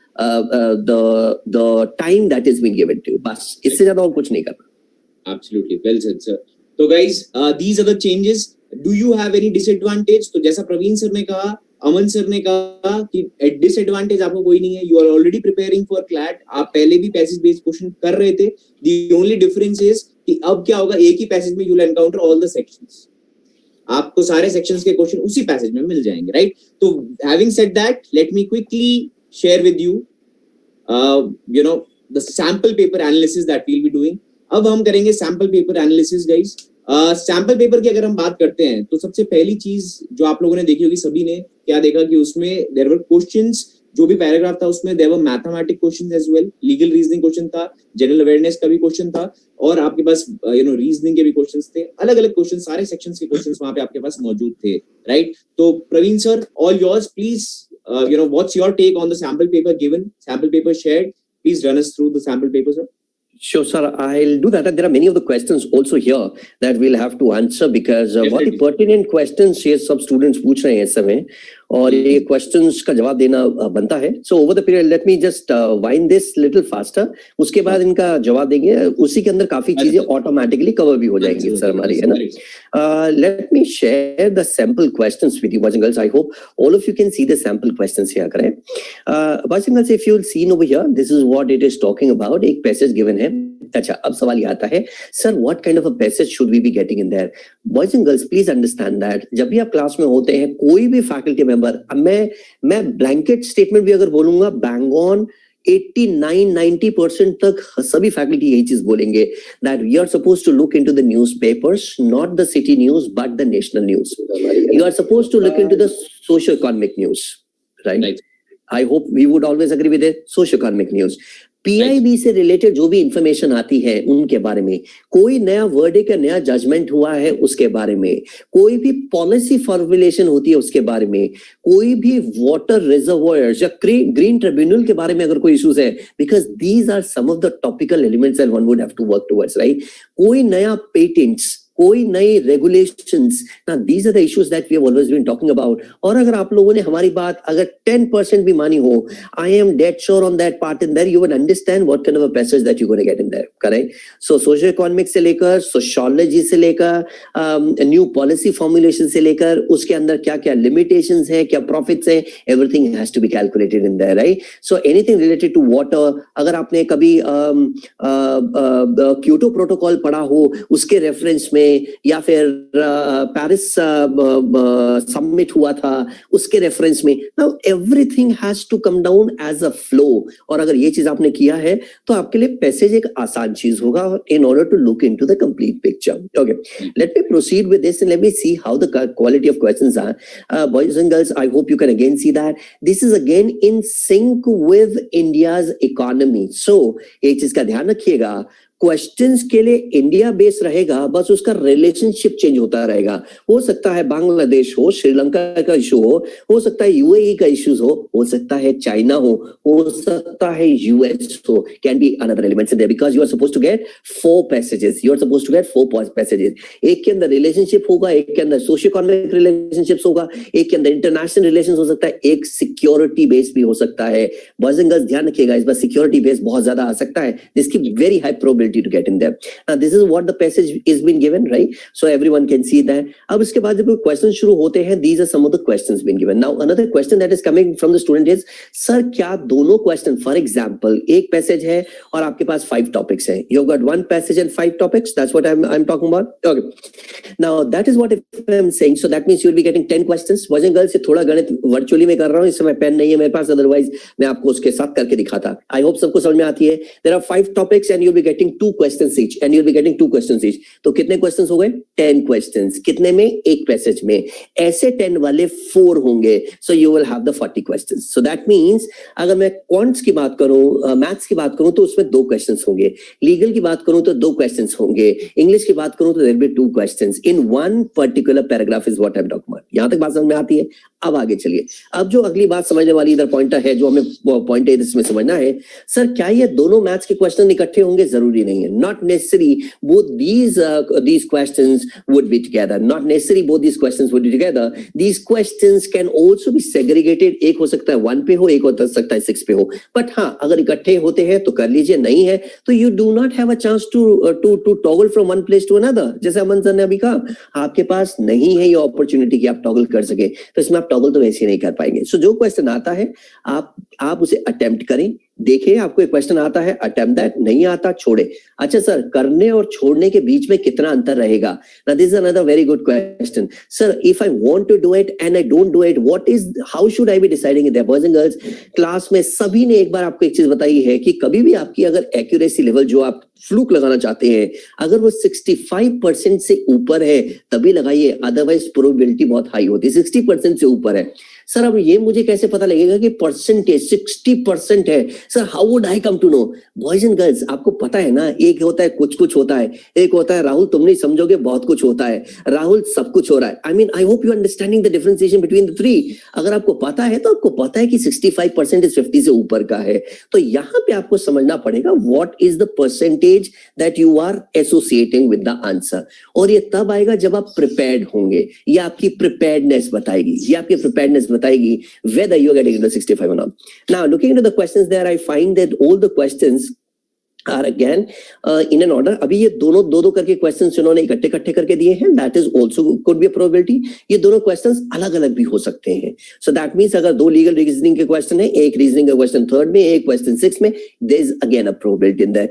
C: the time that is being given to you. बस इससे ज्यादा और कुछ नहीं करना.
A: Absolutely, well said, sir. So guys, these are the changes. Do you have any disadvantage? तो जैसा Praveen sir ने कहा, अमन सर ने कहा कि डिसएडवांटेज आपको कोई नहीं है. You are already preparing for CLAT. आप पहले भी पैसेज बेस्ड क्वेश्चन कर रहे थे. द ओनली डिफरेंस इज कि अब क्या होगा, एक ही पैसेज में you will encounter all the sections. आपको सारे सेक्शंस के क्वेश्चन उसी पैसेज में मिल जाएंगे, राइट? तो having said that, let me quickly share with you the sample paper analysis that we'll be doing. अब हम करेंगे sample paper analysis, guys. sample paper की अगर हम बात करते हैं तो सबसे पहली चीज जो आप लोगों ने देखी होगी, सभी ने क्या देखा कि उसमें there were questions, जो भी पैराग्राफ था उसमें there were mathematic questions as well, legal reasoning question था, general awareness का भी question था, और आपके पास reasoning के भी questions थे. अलग अलग questions, सारे sections के questions वहां पे आपके पास मौजूद थे, right? तो Praveen sir, all yours, please. What's your take on the sample paper given, sample paper shared? Please run us through the sample paper, sir.
C: Sure, sir. I'll do that. And there are many of the questions also here that we'll have to answer because बहुत ही pertinent questions ये सब students पूछ रहे हैं इस समय और ये questions का जवाब देना बनता है. So over the period, let me just wind this little faster. उसके बाद इनका जवाब देंगे. उसी के अंदर काफी चीजें automatically cover भी हो जाएंगी सर हमारी, है ना? Let me share the sample questions with you, boys and girls. I hope all of you can see the sample questions here. Correct? Boys and girls, if you'll see over here, this is what it is talking about. एक passage given है. अच्छा, अब सवाल ये आता है, sir, what kind of a passage should we be getting in there? Boys and girls, please understand that जब भी आप क्लास में होते हैं, कोई भी फैकल्टी मेंबर, मैं ब्लैंकेट स्टेटमेंट भी अगर बोलूंगा, बैंग ऑन 89-90% तक सभी फैकल्टी यही चीज बोलेंगे that we are supposed to look into the newspapers, not the city news but the national news. You are supposed to look into the socio-economic news, right? I hope we would always agree with it. Socio-economic news. PIB से related जो भी information आती है उनके बारे में, कोई नया वर्डिक्ट या नया जजमेंट हुआ है उसके बारे में, कोई भी पॉलिसी फॉर्मुलेशन होती है उसके बारे में, कोई भी वाटर रिजर्वॉयर्स या ग्रीन ट्रिब्यूनल के बारे में अगर कोई इश्यूज है, because these are some of the topical elements that one would have to work towards, right? कोई नया पेटेंट्स, कोई नई रेगुलेशंस, ना these are the issues that we have always been talking about. और अगर आप लोगों ने हमारी बात अगर 10% भी मानी हो, I am dead sure on that part in there, you would understand what kind of a passage that you gonna get in their. Correct? So socio economic से लेकर सोशियोलॉजी से लेकर न्यू पॉलिसी फॉर्मुलेशन से लेकर उसके अंदर क्या क्या लिमिटेशंस है, क्या प्रॉफिट्स है, everything has to be calculated in there, right? So anything related to water, अगर आपने कभी क्योटो प्रोटोकॉल पढ़ा हो उसके रेफरेंस में, या फिर पेरिस समिट हुआ था उसके रेफरेंस में, now everything has to come down as a flow. और अगर ये चीज आपने किया है तो आपके लिए पैसेज एक आसान चीज होगा in order to look into the complete picture. Okay, let me proceed with this and let me see how the quality of questions are. Boys and girls, I hope you can again see that this is again in sync with India's economy. So एक चीज का ध्यान रखिएगा, questions के लिए India base रहेगा, बस उसका रिलेशनशिप चेंज होता रहेगा. हो सकता है बांग्लादेश हो, श्रीलंका का इशू हो सकता है यूएई का इश्यूज हो सकता है चाइना हो सकता है यूएस हो. Can be another elements in there because you are supposed to get 4 passages. You are supposed to get 4 passages. एक के अंदर रिलेशनशिप होगा, एक के अंदर सोशियो इकोनॉमिक रिलेशनशिप्स होगा, एक के अंदर इंटरनेशनल रिलेशंस हो सकता है, एक सिक्योरिटी बेस भी हो सकता है. बॉयज एंड गर्ल्स, ध्यान रखिएगा, इस बार सिक्योरिटी बेस बहुत ज्यादा आ सकता है, जिसकी very high probability to get in there. Now this is what the passage is been given, right? So everyone can see that. अब इसके बाद जब क्वेश्चन शुरू होते हैं, these are some of the questions been given. Now another question that is coming from the student is, sir, क्या दोनों question, for example एक पैसेज है और आपके पास 5 टॉपिक्स हैं, you have got 1 passage and 5 topics, that's what I'm talking about. Okay, now that is what I'm saying. So that means you will be getting 10 questions. Boys and girls, ये थोड़ा गणित virtually में कर रहा हूँ, इस समय पेन नहीं है मेरे पास, अदरवाइज मैं आपको उसके साथ करके दिखाता. आई होप सबको समझ में आती है. There are 5 topics and you'll be getting 2 questions each, and you'll be getting 2 questions each. तो कितने questions हो गए? 10 questions. कितने में? एक पैसेज में. ऐसे 10 वाले 4 होंगे. So you will have the 40 questions. So that means अगर मैं quants की बात करूं, मैथ्स की बात करूं तो उसमें 2 questions होंगे. लीगल की बात करूं तो 2 questions होंगे. इंग्लिश की बात करूं तो there will be 2 questions in one particular paragraph is what I'm talking about. यहां तक बात समझ में आती है? अब आगे चलिए. अब जो अगली बात समझने वाली इधर पॉइंटर है, जो हमें पॉइंट है इसमें समझना है, सर क्या ये दोनों मैथ्स के क्वेश्चन इकट्ठे होंगे? जरूरी नहीं है. Not necessarily both these questions would be together. Not necessarily both these questions would be together. These questions can also be segregated. एक हो सकता है 1 पे हो, एक हो सकता है 6 पे हो. But हाँ, अगर इकट्ठे होते हैं तो कर लीजिए, नहीं है तो you do not have a chance to toggle from one place to another. जैसे अमन सर ने अभी कहा, आपके पास नहीं है ये अपॉर्चुनिटी कि आप टॉगल कर सके, तो इसमें आप टॉगल तो वैसे नहीं कर पाएंगे. सो जो क्वेश्चन आता है आप उसे अटेम्प्ट करें, देखिए आपको एक क्वेश्चन आता है, अटेम्प्ट दैट, नहीं आता छोड़े. अच्छा सर, करने और छोड़ने के बीच में कितना अंतर रहेगा? Now this is another very good question. Sir, if I want to do it and I don't do it, how should I be deciding it? Boys and girls, class में सभी ने एक बार आपको एक चीज बताई है कि कभी भी आपकी अगर एक्यूरेसी लेवल जो आप फ्लूक लगाना चाहते हैं, अगर वो 65% से ऊपर है तभी लगाइए, अदरवाइज प्रोबेबिलिटी बहुत हाई होती है. 60% से ऊपर है, सर अब ये मुझे कैसे पता लगेगा कि परसेंटेज 60% है? Sir how would I come to know? Boys and girls, आपको पता है ना, एक होता है कुछ कुछ होता है, एक होता है राहुल तुम नहीं समझोगे बहुत कुछ होता है, राहुल सब कुछ हो रहा है। I mean I hope you understanding the differentiation between the three. अगर आपको पता है तो आपको पता है कि 65% 50 से ऊपर का है, तो यहाँ पे आपको समझना पड़ेगा what is the percentage that you are associating with the answer. और ये तब आएगा जब आप प्रिपेयर्ड होंगे, ये आपकी प्रिपेयर्डनेस बताएगी, ये आपकी प्रिपेयर्डनेस बताएगी whether you are getting into 65 or not. Now looking into the questions there, I find that all the questions are again in an order. अभी ये दोनों दो करके क्वेश्चंस उन्होंने इकट्ठे करके दिए हैं, that is also could be a probability. ये दोनों क्वेश्चंस अलग अलग भी हो सकते हैं, so that means अगर दो लीगल रीजनिंग के क्वेश्चन है, एक रीजनिंग का क्वेश्चन थर्ड में, एक क्वेश्चन सिक्स में, there is again a probability in there.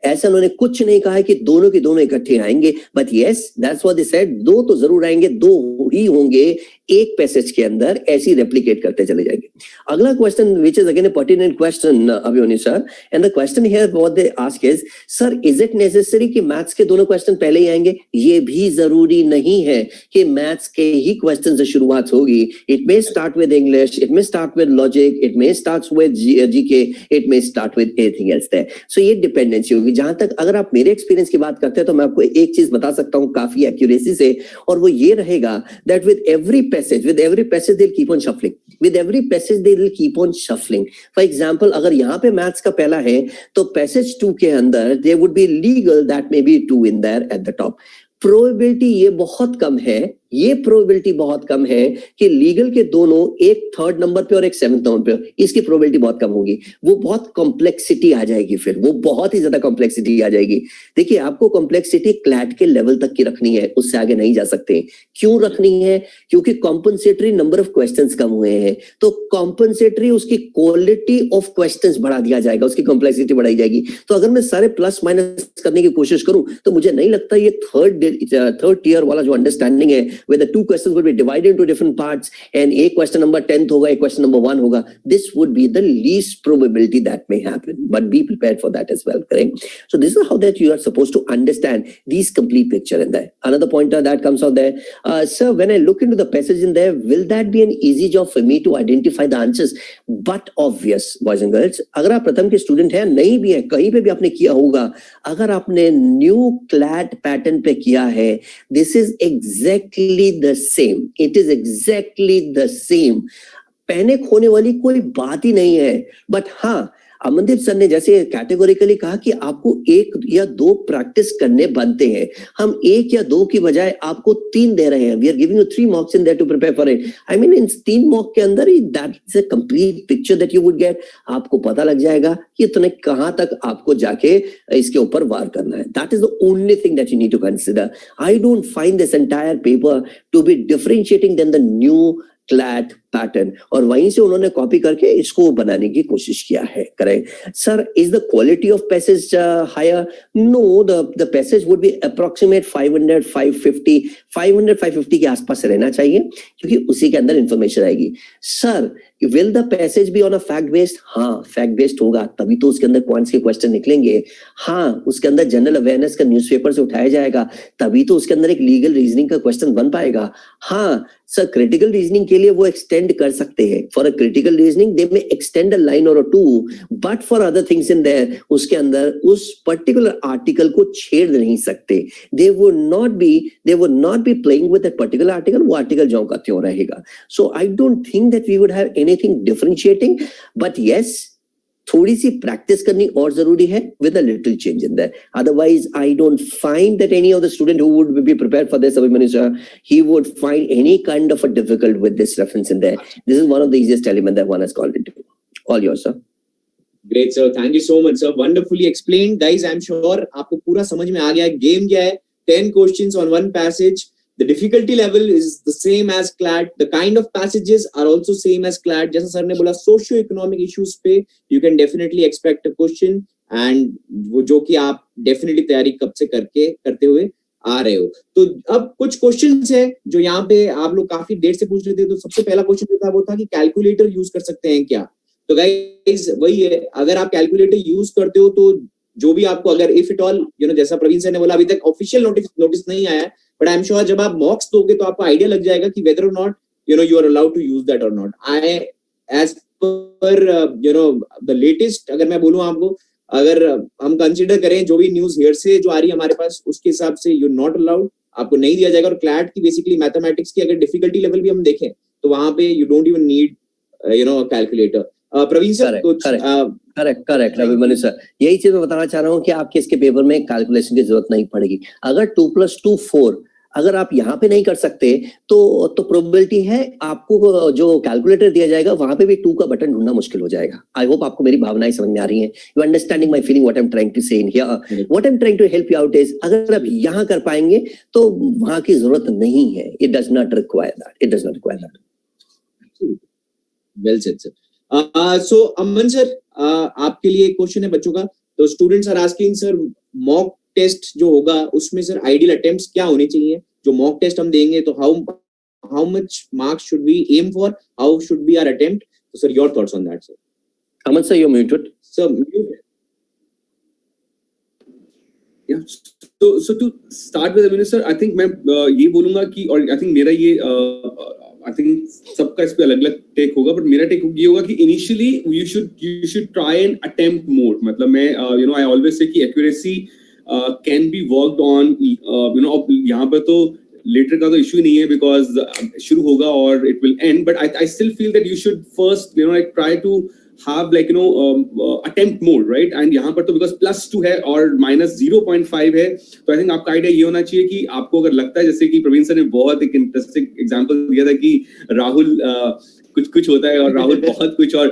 C: ऐसा उन्होंने कुछ नहीं कहा है कि दोनों के दोनों इकट्ठे आएंगे, but yes that's what they said, दो तो जरूर आएंगे, दो ही होंगे एक पैसेज के अंदर, ऐसी रेप्लिकेट करते चले जाएंगे। अगला question which is again a pertinent question Abhimanyu sir, and the question here what they ask is, sir is it necessary कि मैथ्स के दोनों क्वेश्चन पहले ही आएंगे? ये भी जरूरी नहीं है कि मैथ्स के ही क्वेश्चन से शुरुआत होगी। It may start with English, it may start with logic, it may start with GK, it may start with anything else there. So ये डिपेंडेंसी होगी। जहां तक अगर आप मेरे एक्सपीरियंस की बात करते हैं तो मैं आपको एक चीज बता सकता हूं काफी एक्यूरेसी से, और वो ये रहेगा that with every passage they will keep on shuffling, with every passage they will keep on shuffling. For example अगर यहां पे मैथ्स का पहला है तो पैसेज 2 के अंदर there would be legal that may be 2 in there at the top. Probability ये बहुत कम है, ये प्रोबेबिलिटी बहुत कम है कि लीगल के दोनों एक थर्ड नंबर पे और एक सेवंथ नंबर पे, इसकी प्रोबेबिलिटी बहुत कम होगी। वो बहुत कॉम्प्लेक्सिटी आ जाएगी, फिर वो बहुत ही ज्यादा कॉम्प्लेक्सिटी आ जाएगी। देखिए आपको कॉम्प्लेक्सिटी क्लैट के लेवल तक की रखनी है, उससे आगे नहीं जा सकते। क्यों रखनी है? क्योंकि कॉम्पनसेटरी नंबर ऑफ क्वेश्चंस कम हुए हैं, तो कॉम्पनसेटरी उसकी क्वालिटी ऑफ क्वेश्चंस बढ़ा दिया जाएगा, उसकी कॉम्प्लेक्सिटी बढ़ाई जाएगी। तो अगर मैं सारे प्लस माइनस करने की कोशिश करूं तो मुझे नहीं लगता ये थर्ड टियर वाला जो अंडरस्टैंडिंग है where the two questions will be divided into different parts and एक question number 10th होगा, एक question number 1 होगा, this would be the least probability that may happen, but be prepared for that as well, correct? So this is how that you are supposed to understand these complete picture in there. Another pointer that comes out there, sir, when I look into the passage in there, will that be an easy job for me to identify the answers? But obvious, boys and girls, अगर आप प्रथम के student हैं, नहीं भी है, कहीं पे भी आपने किया होगा, अगर आपने न्यू क्लैट पैटर्न पे किया है, this is exactly the same, it is exactly the same। Panic होने वाली कोई बात ही नहीं है। बट हाँ, अमनदीप सर ने जैसे कैटेगोरिकली कहा कि आपको 1 या 2 प्रैक्टिस करने बनते हैं, हम 1 या 2 की बजाय आपको 3 दे रहे हैं। We are giving you 3 mocks in there to prepare for it. I mean in 3 mock के अंदर ही that is a complete picture that you would get. आपको पता लग जाएगा कि इतने कहां तक आपको जाके इसके ऊपर वार करना है। That is the only thing that you need to consider. I don't find this entire paper to be differentiating then the new CLAT pattern, और वहीं से उन्होंने कॉपी करके इसको बनाने की कोशिश किया है, correct? Sir is the quality of passage higher? No, the passage would be approximate 500 550 के आसपास रहना चाहिए, क्योंकि उसी के अंदर इंफॉर्मेशन आएगी। Sir will the passage be on a fact based? हाँ, फैक्ट बेस्ड होगा, तभी तो उसके अंदर क्वांट्स के क्वेश्चन निकलेंगे। हाँ, उसके अंदर जनरल अवेयरनेस का न्यूज़पेपर से उठाया जाएगा, तभी तो उसके अंदर एक लीगल रीजनिंग का क्वेश्चन बन पाएगा। हाँ सर, क्रिटिकल रीजनिंग के लिए वो एक्सटेंड कर सकते हैं। For a critical reasoning they may extend a line और 2, but for other things in there उसके अंदर उस पर्टिकुलर आर्टिकल को छेड़ नहीं सकते। They would not be playing with that particular article, वो आर्टिकल ज्यों का त्यों रहेगा। So I don't think that we would have anything differentiating, but yes थोड़ी सी प्रैक्टिस करनी और जरूरी है with a little change in there. Otherwise, I don't find that any of the student who would be prepared for this, Abhimanyu sir, he would find any kind of a difficult with this reference in there. This is one of the easiest elements that one has called into. All yours, sir.
A: Great, sir. Thank you so much, sir. Wonderfully explained. Guys, I'm sure आपको पूरा समझ में आ गया है। Game क्या है? 10 questions on one passage. The difficulty level is the same as CLAT. The kind of passages are also same as CLAT. जैसा sir ने बोला, socio-economic issues पे you can definitely expect a question, and वो जो कि आप definitely तैयारी कब से करते हुए आ रहे हो। तो अब कुछ क्वेश्चंस है जो यहाँ पे आप लोग काफी देर से पूछ रहे थे। तो सबसे पहला क्वेश्चन जो था वो था कि कैलकुलेटर यूज कर सकते हैं क्या? तो गाइस वही है, अगर आप कैलकुलेटर यूज करते हो तो जो भी आपको, अगर इफ इट ऑल जैसा प्रवीण सर ने बोला, अभी तक ऑफिशियल नोटिस नहीं आया है, बट आई एम श्योर जब आप मॉक्स दोगे तो आपको आइडिया लग जाएगा कि वेदर और not you are allowed to use that or not. As per the latest, अगर मैं बोलूँ आपको, अगर हम कंसिडर करें जो भी न्यूज हेयर से जो आ रही है हमारे पास, उसके हिसाब से यू नॉट अलाउड, आपको नहीं दिया जाएगा। और क्लैट की बेसिकली मैथमेटिक्स की अगर डिफिकल्टी लेवल भी हम देखें तो वहां पे you don't even need calculator. Praveen sir कुछ
C: करेक्ट अभिमन्यु सर, यही चीज मैं बताना चाह रहा हूँ कि आपके इसके पेपर में कैलकुलेशन की जरूरत नहीं पड़ेगी। अगर 2+2 4 अगर आप यहाँ पे नहीं कर सकते तो प्रोबेबिलिटी है आपको जो कैलकुलेटर दिया जाएगा वहां पे भी 2 का बटन ढूंढना मुश्किल हो जाएगा। आई होप आपको मेरी भावनाएं समझ में आ रही हैं। You understanding my feeling, what I am trying to say in here, what I am trying to help you out is, अगर आप यहाँ कर पाएंगे तो वहां की जरूरत नहीं है। It does not require that.
A: Well said sir. So Aman sir, आपके लिए एक क्वेश्चन है बच्चों का। तो students are asking sir, mock test जो होगा उसमें सर आइडियल अटेम्प्ट्स क्या होने चाहिए? जो मॉक टेस्ट हम देंगे तो how much marks should we aim for, how should be our attempt? तो sir your thoughts on that sir.
C: Aman sir, you muted
A: sir.
B: Yeah. So to start with, Minister, I think मैं ये बोलूँगा कि, और I think मेरा ये I think सबका इस पे अलग-अलग टेक होगा, but मेरा टेक ये होगा कि initially you should try and attempt more. मतलब मैं I always say कि accuracy can be worked on. अब यहाँ पर तो later का तो issue नहीं है because शुरू होगा और it will end, but I still feel that you should first like try to have like attempt more, right? And यहाँ पर तो because +2 है और -0.5 है, तो I think आपका आइडिया ये होना चाहिए कि आपको अगर लगता है, जैसे कि प्रवीण सर ने बहुत एक इंटरेस्टिंग एग्जांपल दिया था कि राहुल कुछ होता है और राहुल बहुत कुछ, और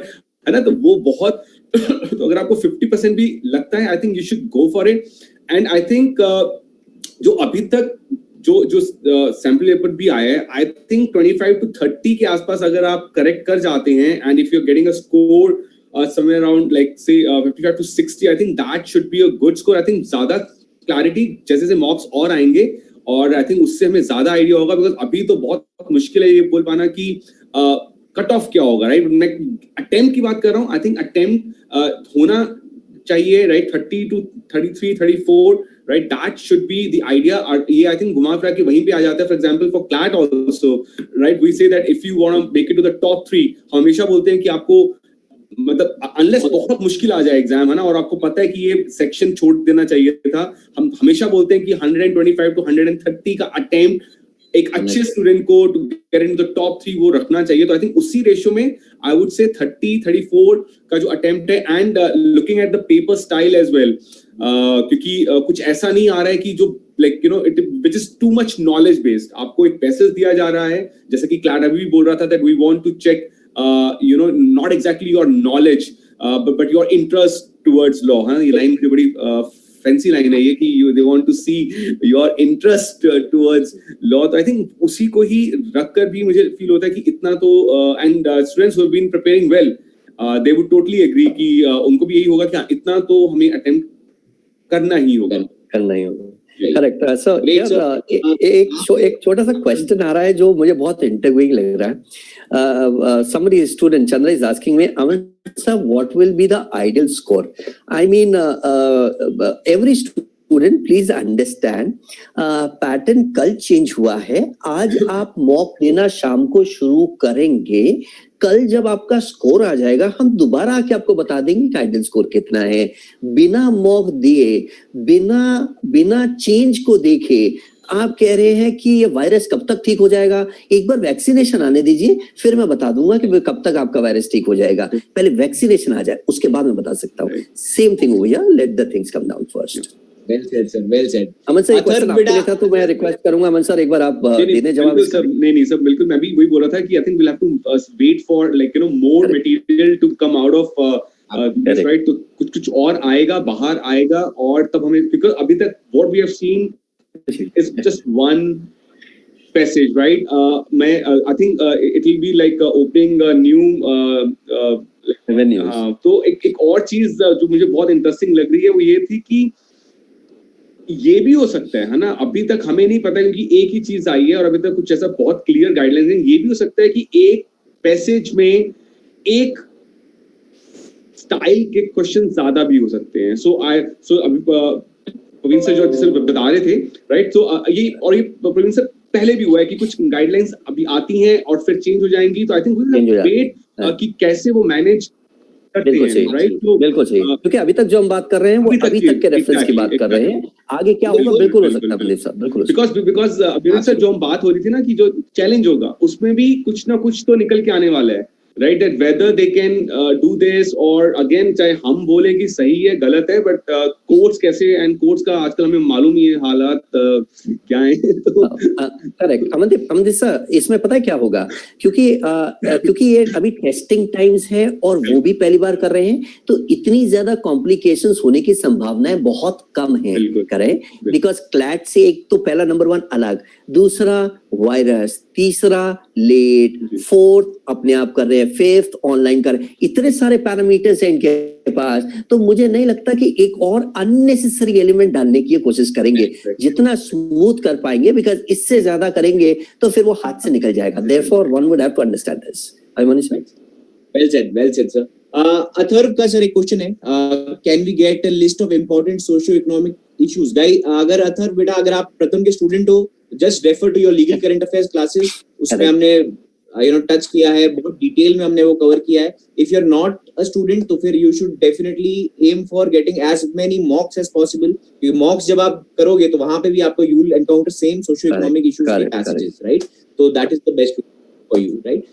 B: है ना, तो वो बहुत तो अगर आपको 50% भी लगता है, I think you should go for it. And I think जो अभी तक जो सैंपल पेपर भी आया है, आई थिंक 25 to 30 के आसपास अगर आप करेक्ट कर जाते हैं, and if you are getting a score somewhere around like say 55 to 60, I think that should be a good score. I think ज्यादा क्लैरिटी जैसे जैसे मॉक्स और आएंगे और आई थिंक उससे हमें ज्यादा आइडिया होगा, बिकॉज अभी तो बहुत मुश्किल है ये बोल पाना कि कट ऑफ क्या होगा, राइट? मैं अटेम्प्ट की बात कर रहा हूँ। आई थिंक अटेम्प्ट होना चाहिए, right? 30 to 33, 34, right? That should be the idea. ये I think घुमा फिरा के वहीं पे आ जाता है। For example, for CLAT also, right? We say that if you want to make it to the top 3, हमेशा बोलते हैं कि आपको मतलब unless बहुत मुश्किल आ जाए एग्जाम, है ना, और आपको पता है कि ये सेक्शन छोड़ देना चाहिए था, हम हमेशा बोलते हैं कि 125 to 130 का अटेम्प्ट एक अच्छे स्टूडेंट को to get into the top 3 वो रखना चाहिए। तो आई थिंक उसी रेशियो में आई वुड से 30-34 का जो अटेम्प्ट है, and looking at the paper style as well, क्योंकि कुछ ऐसा नहीं आ रहा है कि जो like it which is too much knowledge based. आपको एक पैसेज दिया जा रहा है, जैसे कि क्लैट अभी भी बोल रहा था that we want to check not exactly your knowledge but your interest towards law. हाँ, ये लाइन बड़ी फैंसी लाइन है ये कि they want to see your interest towards law. तो आई थिंक उसी को ही रखकर भी मुझे फील होता है कि इतना तो, and students who have been preparing well, they would totally agree कि उनको भी यही होगा कि इतना तो हमें अटेम्प्ट करना ही होगा।
C: Correct sir. एक छोटा सा क्वेश्चन आ रहा है जो मुझे बहुत इंटरेस्टिंग लग रहा है। somebody student Chandra is asking me, Aman sir, what will be the ideal score? I mean, every student please understand, pattern कल चेंज हुआ है। आज आप मॉक देना शाम को शुरू करेंगे, कल जब आपका स्कोर आ जाएगा हम दोबारा आके आपको बता देंगे कि आइडियल स्कोर कितना है। बिना मॉक दिए, बिना चेंज को देखे आप कह रहे हैं कि ये वायरस कब तक ठीक हो जाएगा? एक बार वैक्सीनेशन आने दीजिए, फिर मैं बता दूंगा कि कब तक आपका वायरस ठीक हो जाएगा। पहले वैक्सीनेशन आ जाए, उसके बाद मैं बता सकता हूँ। सेम थिंग हो गया, let the things come down first.
A: Well said sir, well said.
C: Aman sir, एक क्वेश्चन आपके लिए था तो मैं रिक्वेस्ट करूंगा, अमन सर एक बार आप देने जवाब।
B: सर नहीं सर, बिल्कुल मैं भी वही बोला था कि I think we have to wait for like more material to come out of this, right? तो कुछ और आएगा, बाहर आएगा, और तब हमें, बिकॉज़ अभी तक what we have seen is just one passage, right? मैं I think it will be like opening new venues. तो एक और चीज जो मुझे बहुत इंटरेस्टिंग लग रही है वो ये थी कि ये भी हो सकता है ना, अभी तक हमें नहीं पता क्योंकि एक ही चीज आई है और अभी तक कुछ ऐसा बहुत क्लियर गाइडलाइंस है। ये भी हो सकता है कि एक पैसेज में एक स्टाइल के क्वेश्चन ज्यादा भी हो सकते हैं। सो अभी प्रवीण सर जो जिसे बता रहे थे, राइट? सो ये प्रवीण सर पहले भी हुआ है कि कुछ गाइडलाइंस अभी आती हैं और फिर चेंज हो जाएंगी, तो आई थिंक वेट कि कैसे वो मैनेज करते हैं, राइट? तो
C: बिल्कुल सही, क्योंकि अभी तक जो हम बात कर रहे हैं वो अभी तक के रेफरेंस की बात कर रहे हैं, आगे क्या होगा बिल्कुल हो सकता है मनदीप साहब, बिल्कुल।
B: बिकॉज अभिनव सर जो हम बात हो रही थी ना कि जो चैलेंज होगा उसमें भी कुछ ना कुछ तो निकल के आने वाला है, right? That whether they can do this, और अगेन चाहे हम बोले कि सही है गलत है, बट कोर्ट्स कैसे, एंड कोर्ट्स का आजकल हमें मालूम ही है हालात क्या है। तो
C: करेक्ट अमनदीप सर, इसमें पता है क्या होगा, क्योंकि ये अभी टेस्टिंग टाइम्स है और वो भी पहली बार कर रहे हैं, तो इतनी ज्यादा कॉम्प्लिकेशंस होने की संभावनाएं बहुत कम है, करेक्ट? बिकॉज क्लैट से एक तो पहला नंबर 1 अलग, दूसरा वायरस, तीसरा लेट, फोर्थ अपने आप कर रहे हैं, फिफ्थ ऑनलाइन कर रहे हैं, इतने सारे पैरामीटर्स हैं इनके पास, तो मुझे नहीं लगता कि एक और अननेसेसरी एलिमेंट डालने की कोशिश करेंगे, जितना स्मूथ कर पाएंगे, बिकॉज इससे ज्यादा करेंगे तो फिर वो हाथ से निकल जाएगा। Therefore one would have to understand this.
A: Well said sir. Atharv का सर एक क्वेश्चन है, can we get a list of important socio economic issues? Guys, अगर अथर्व बेटा अगर आप प्रथम के स्टूडेंट हो, just refer to your legal current affairs classes, उसमें हमने टच किया है, बहुत डिटेल में हमने वो कवर किया है। If you are not a student तो फिर you should definitely aim for getting as many mocks as possible, क्योंकि मॉक्स जब आप करोगे तो वहां पे भी आपको you will encounter same socio economic issues के पैसेजेस, राइट? तो that is the best for you, right?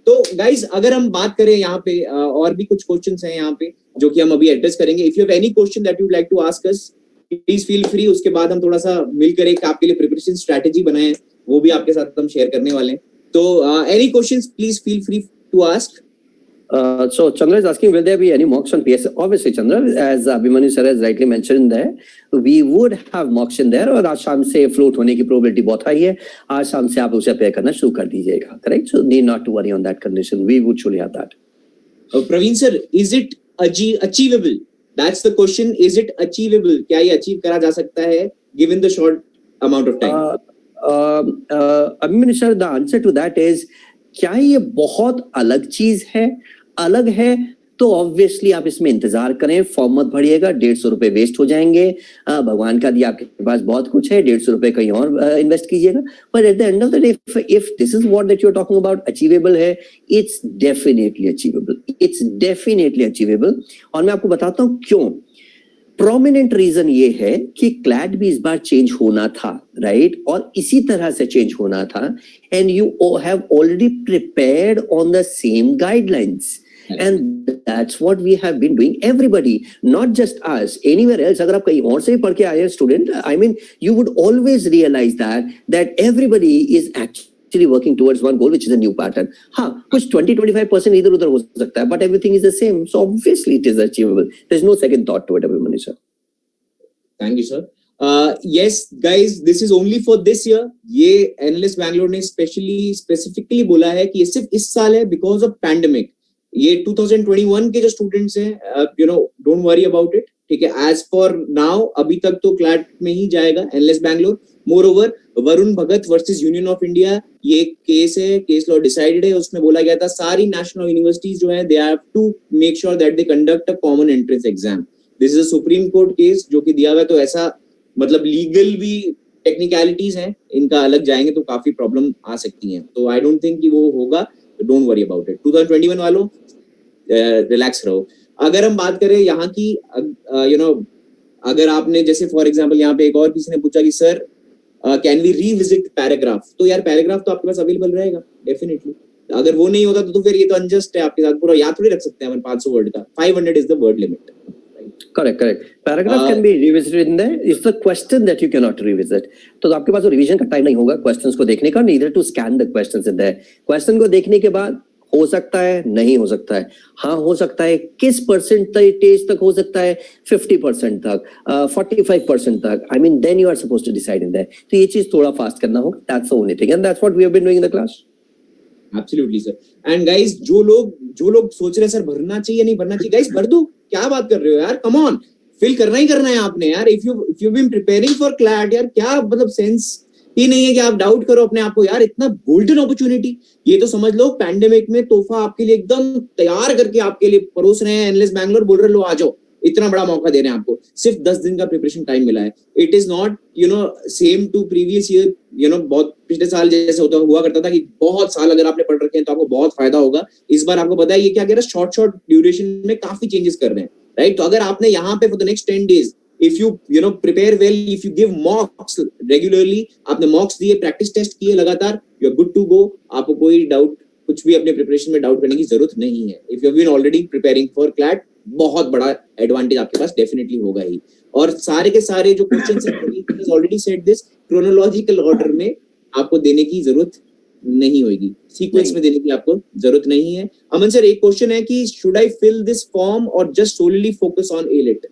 A: तो गाइज, अगर हम बात करें यहाँ पे और भी कुछ क्वेश्चंस हैं यहाँ पे जो कि हम अभी एड्रेस करेंगे। If you have any question that you like to ask us, please feel free. उसके बाद हम थोड़ा सा मिलकर एक आपके लिए प्रिपरेशन स्ट्रेटेजी बनाए, वो भी आपके साथ हम शेयर करने वाले हैं। तो any questions please feel free to ask.
C: So Chandra is asking, will there be any mocks on PS? Obviously, Chandra, as Abhimanyu sir has rightly mentioned there, we would have mocks in there, और आज शाम से float होने की probability बहुत high है। आज शाम से आप उसे प्रेयर करना शुरू कर दीजिएगा, correct? So need not to worry on that condition. We would surely have that.
A: Praveen sir, is it achievable? That's the question. Is it achievable? क्या ये achieve करा जा सकता है given the short amount of time?
C: Abhimanyu sir, the answer to that is, क्या ये बहुत अलग चीज है? अलग है तो ऑब्वियसली आप इसमें इंतजार करें, फॉर्म मत भरिएगा, 150 रुपए वेस्ट हो जाएंगे। भगवान का दिया आपके पास बहुत कुछ है, 150 रुपए कहीं और इन्वेस्ट कीजिएगा। But at the end of the day, if this is what that you are talking about achievable है, it's definitely achievable, it's definitely achievable. और मैं आपको बताता हूँ क्यों। प्रोमिनेंट रीजन ये है कि क्लैट भी इस बार चेंज होना था, राइट? और इसी तरह से चेंज होना था, and you have already prepared on the same guidelines, and that's what we have been doing. Everybody, not just us, anywhere else. अगर आप कहीं और से पढ़ के आए हैं student, I mean, you would always realize that everybody is actually working towards one goal, which is a new pattern. हाँ, कुछ 20-25% इधर उधर हो सकता है, but everything is the same. So obviously it is achievable. There's no second thought to it, Abhimanyu sir.
A: Thank you, sir. Yes, guys, this is only for this year. ये NLS Bangalore ने specifically बोला है कि ये सिर्फ इस साल है because of pandemic. ये 2021 के जो स्टूडेंट्स हैं, डोंट वरी अबाउट इट, ठीक है? एज फॉर नाउ अभी तक तो क्लैट में ही जाएगा NLS Bangalore. More over, Varun Bhagat versus union of India, ये केस है, केस लॉ डिसाइडेड है। उसमें बोला गया था सारी नेशनल यूनिवर्सिटीज जो है, they have to make sure that they conduct a common entrance exam. This is a supreme court case जो कि दिया हुआ है, तो ऐसा मतलब लीगल भी टेक्निकलिटीज हैं, इनका अलग जाएंगे तो काफी प्रॉब्लम आ सकती हैं। तो आई डोंट थिंक कि वो होगा, डोंट वरी अबाउट इट। 2021 वालों रिलैक्स रहो। अगर हम बात करें यहाँ की, अगर आपने जैसे फॉर एग्जांपल यहाँ पे एक और किसी ने पूछा कि sir can we revisit paragraph, तो यार पैराग्राफ तो आपके पास अवेलेबल रहेगा डेफिनेटली। अगर वो नहीं होता तो फिर ये तो अनजस्ट है आपके साथ, पूरा याद थोड़ी रख सकते हैं हम 500 वर्ड का। 500 is the word limit.
C: Correct. Paragraph can be revisited in there. It's the question that you cannot revisit. तो आपके पास रिवीजन का टाइम नहीं होगा क्वेश्चंस को देखने का, neither to scan the questions in there. Question को देखने के बाद हो सकता है, नहीं हो सकता है, हाँ हो सकता है, किस परसेंटेज तक हो सकता है, 50% तक, 45% तक, I mean then you are supposed to decide in there. तो ये चीज थोड़ा फास्ट करना होगा, that's the only thing, and that's what we have been doing in the class.
A: Absolutely sir. And guys, जो लोग सोच रहे हैं सर भरना चाहिए नहीं भरना चाहिए, guys भर दो, क्या बात कर रहे हो यार, come on, फिल करना ही करना है आपने यार। if you've been preparing for CLAT यार, क्या मतलब सेंस ही नहीं है कि आप डाउट करो अपने आप को यार। इतना गोल्डन अपॉर्चुनिटी, ये तो समझ लो पैंडेमिक में तोहफा आपके लिए एकदम तैयार करके आपके लिए परोस रहे हैं। एनएलएस बैंगलोर बोल रहे लो आ जाओ, इतना बड़ा मौका दे रहे हैं आपको, सिर्फ 10 दिन का प्रिपरेशन टाइम मिला है. It is not same to previous year. बहुत पिछले साल जैसे हुआ करता था कि बहुत साल अगर आपने पढ़ रखे हैं तो आपको बहुत फायदा होगा. इस बार आपको पता है ये क्या कह रहा है, शॉर्ट ड्यूरेशन में काफी चेंजेस कर रहे हैं, राइट. तो अगर आपने यहाँ पे for the next 10 days if you prepare well, if you give mocks regularly, आपने mocks दिए, प्रैक्टिस टेस्ट किए लगातार, you are good to go. आपको कोई डाउट, कुछ भी अपने प्रिपरेशन में डाउट करने की जरूरत नहीं है. If you have been already preparing for CLAT, बहुत बड़ा एडवांटेज आपके पास डेफिनेटली होगा ही. और सारे के सारे जो क्वेश्चंस हैं, already said this, chronological order में आपको देने की जरूरत नहीं होगी, सीक्वेंस में देने की आपको जरूरत नहीं है. अमन सर, एक क्वेश्चन है कि should I fill this form और just solely focus on AILET?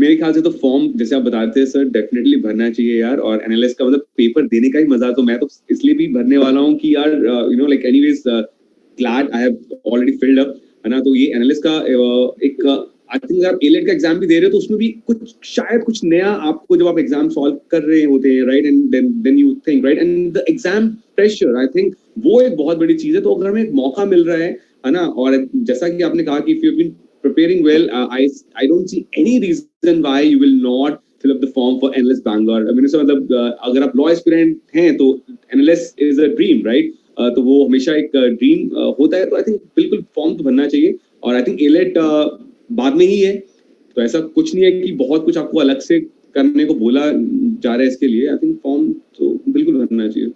B: मेरे ख्याल से तो फॉर्म जैसे आप बताते हैं सर डेफिनेटली भरना चाहिए यार. और एनालिस्ट का मतलब पेपर देने का ही मजा, तो मैं तो इसलिए भी भरने वाला हूँ कि यार like anyways glad I have already filled up, है ना. तो ये एनालिस्ट का एक आई थिंक आप एलेट का एग्जाम भी दे रहे हो तो उसमें भी कुछ शायद कुछ नया आपको जब आप एग्जाम सॉल्व कर रहे होते हैं, right, and then you think, right, and the exam pressure, I think वो एक बहुत बड़ी चीज है. तो अगर हमें एक मौका मिल रहा है ना, और जैसा कि आपने कहा कि if you have been preparing well, I don't see any reason why you will not fill up the form for NLS Bangalore. I mean, मतलब अगर आप law aspirant हैं तो NLS is a dream, right? तो वो हमेशा एक dream होता है. तो आई थिंक बिल्कुल फॉर्म तो भरना चाहिए. और आई थिंक एलेट बाद में ही है, तो ऐसा कुछ नहीं है कि बहुत कुछ आपको अलग से करने को बोला जा रहा है इसके लिए. आई थिंक फॉर्म तो बिल्कुल भरना चाहिए.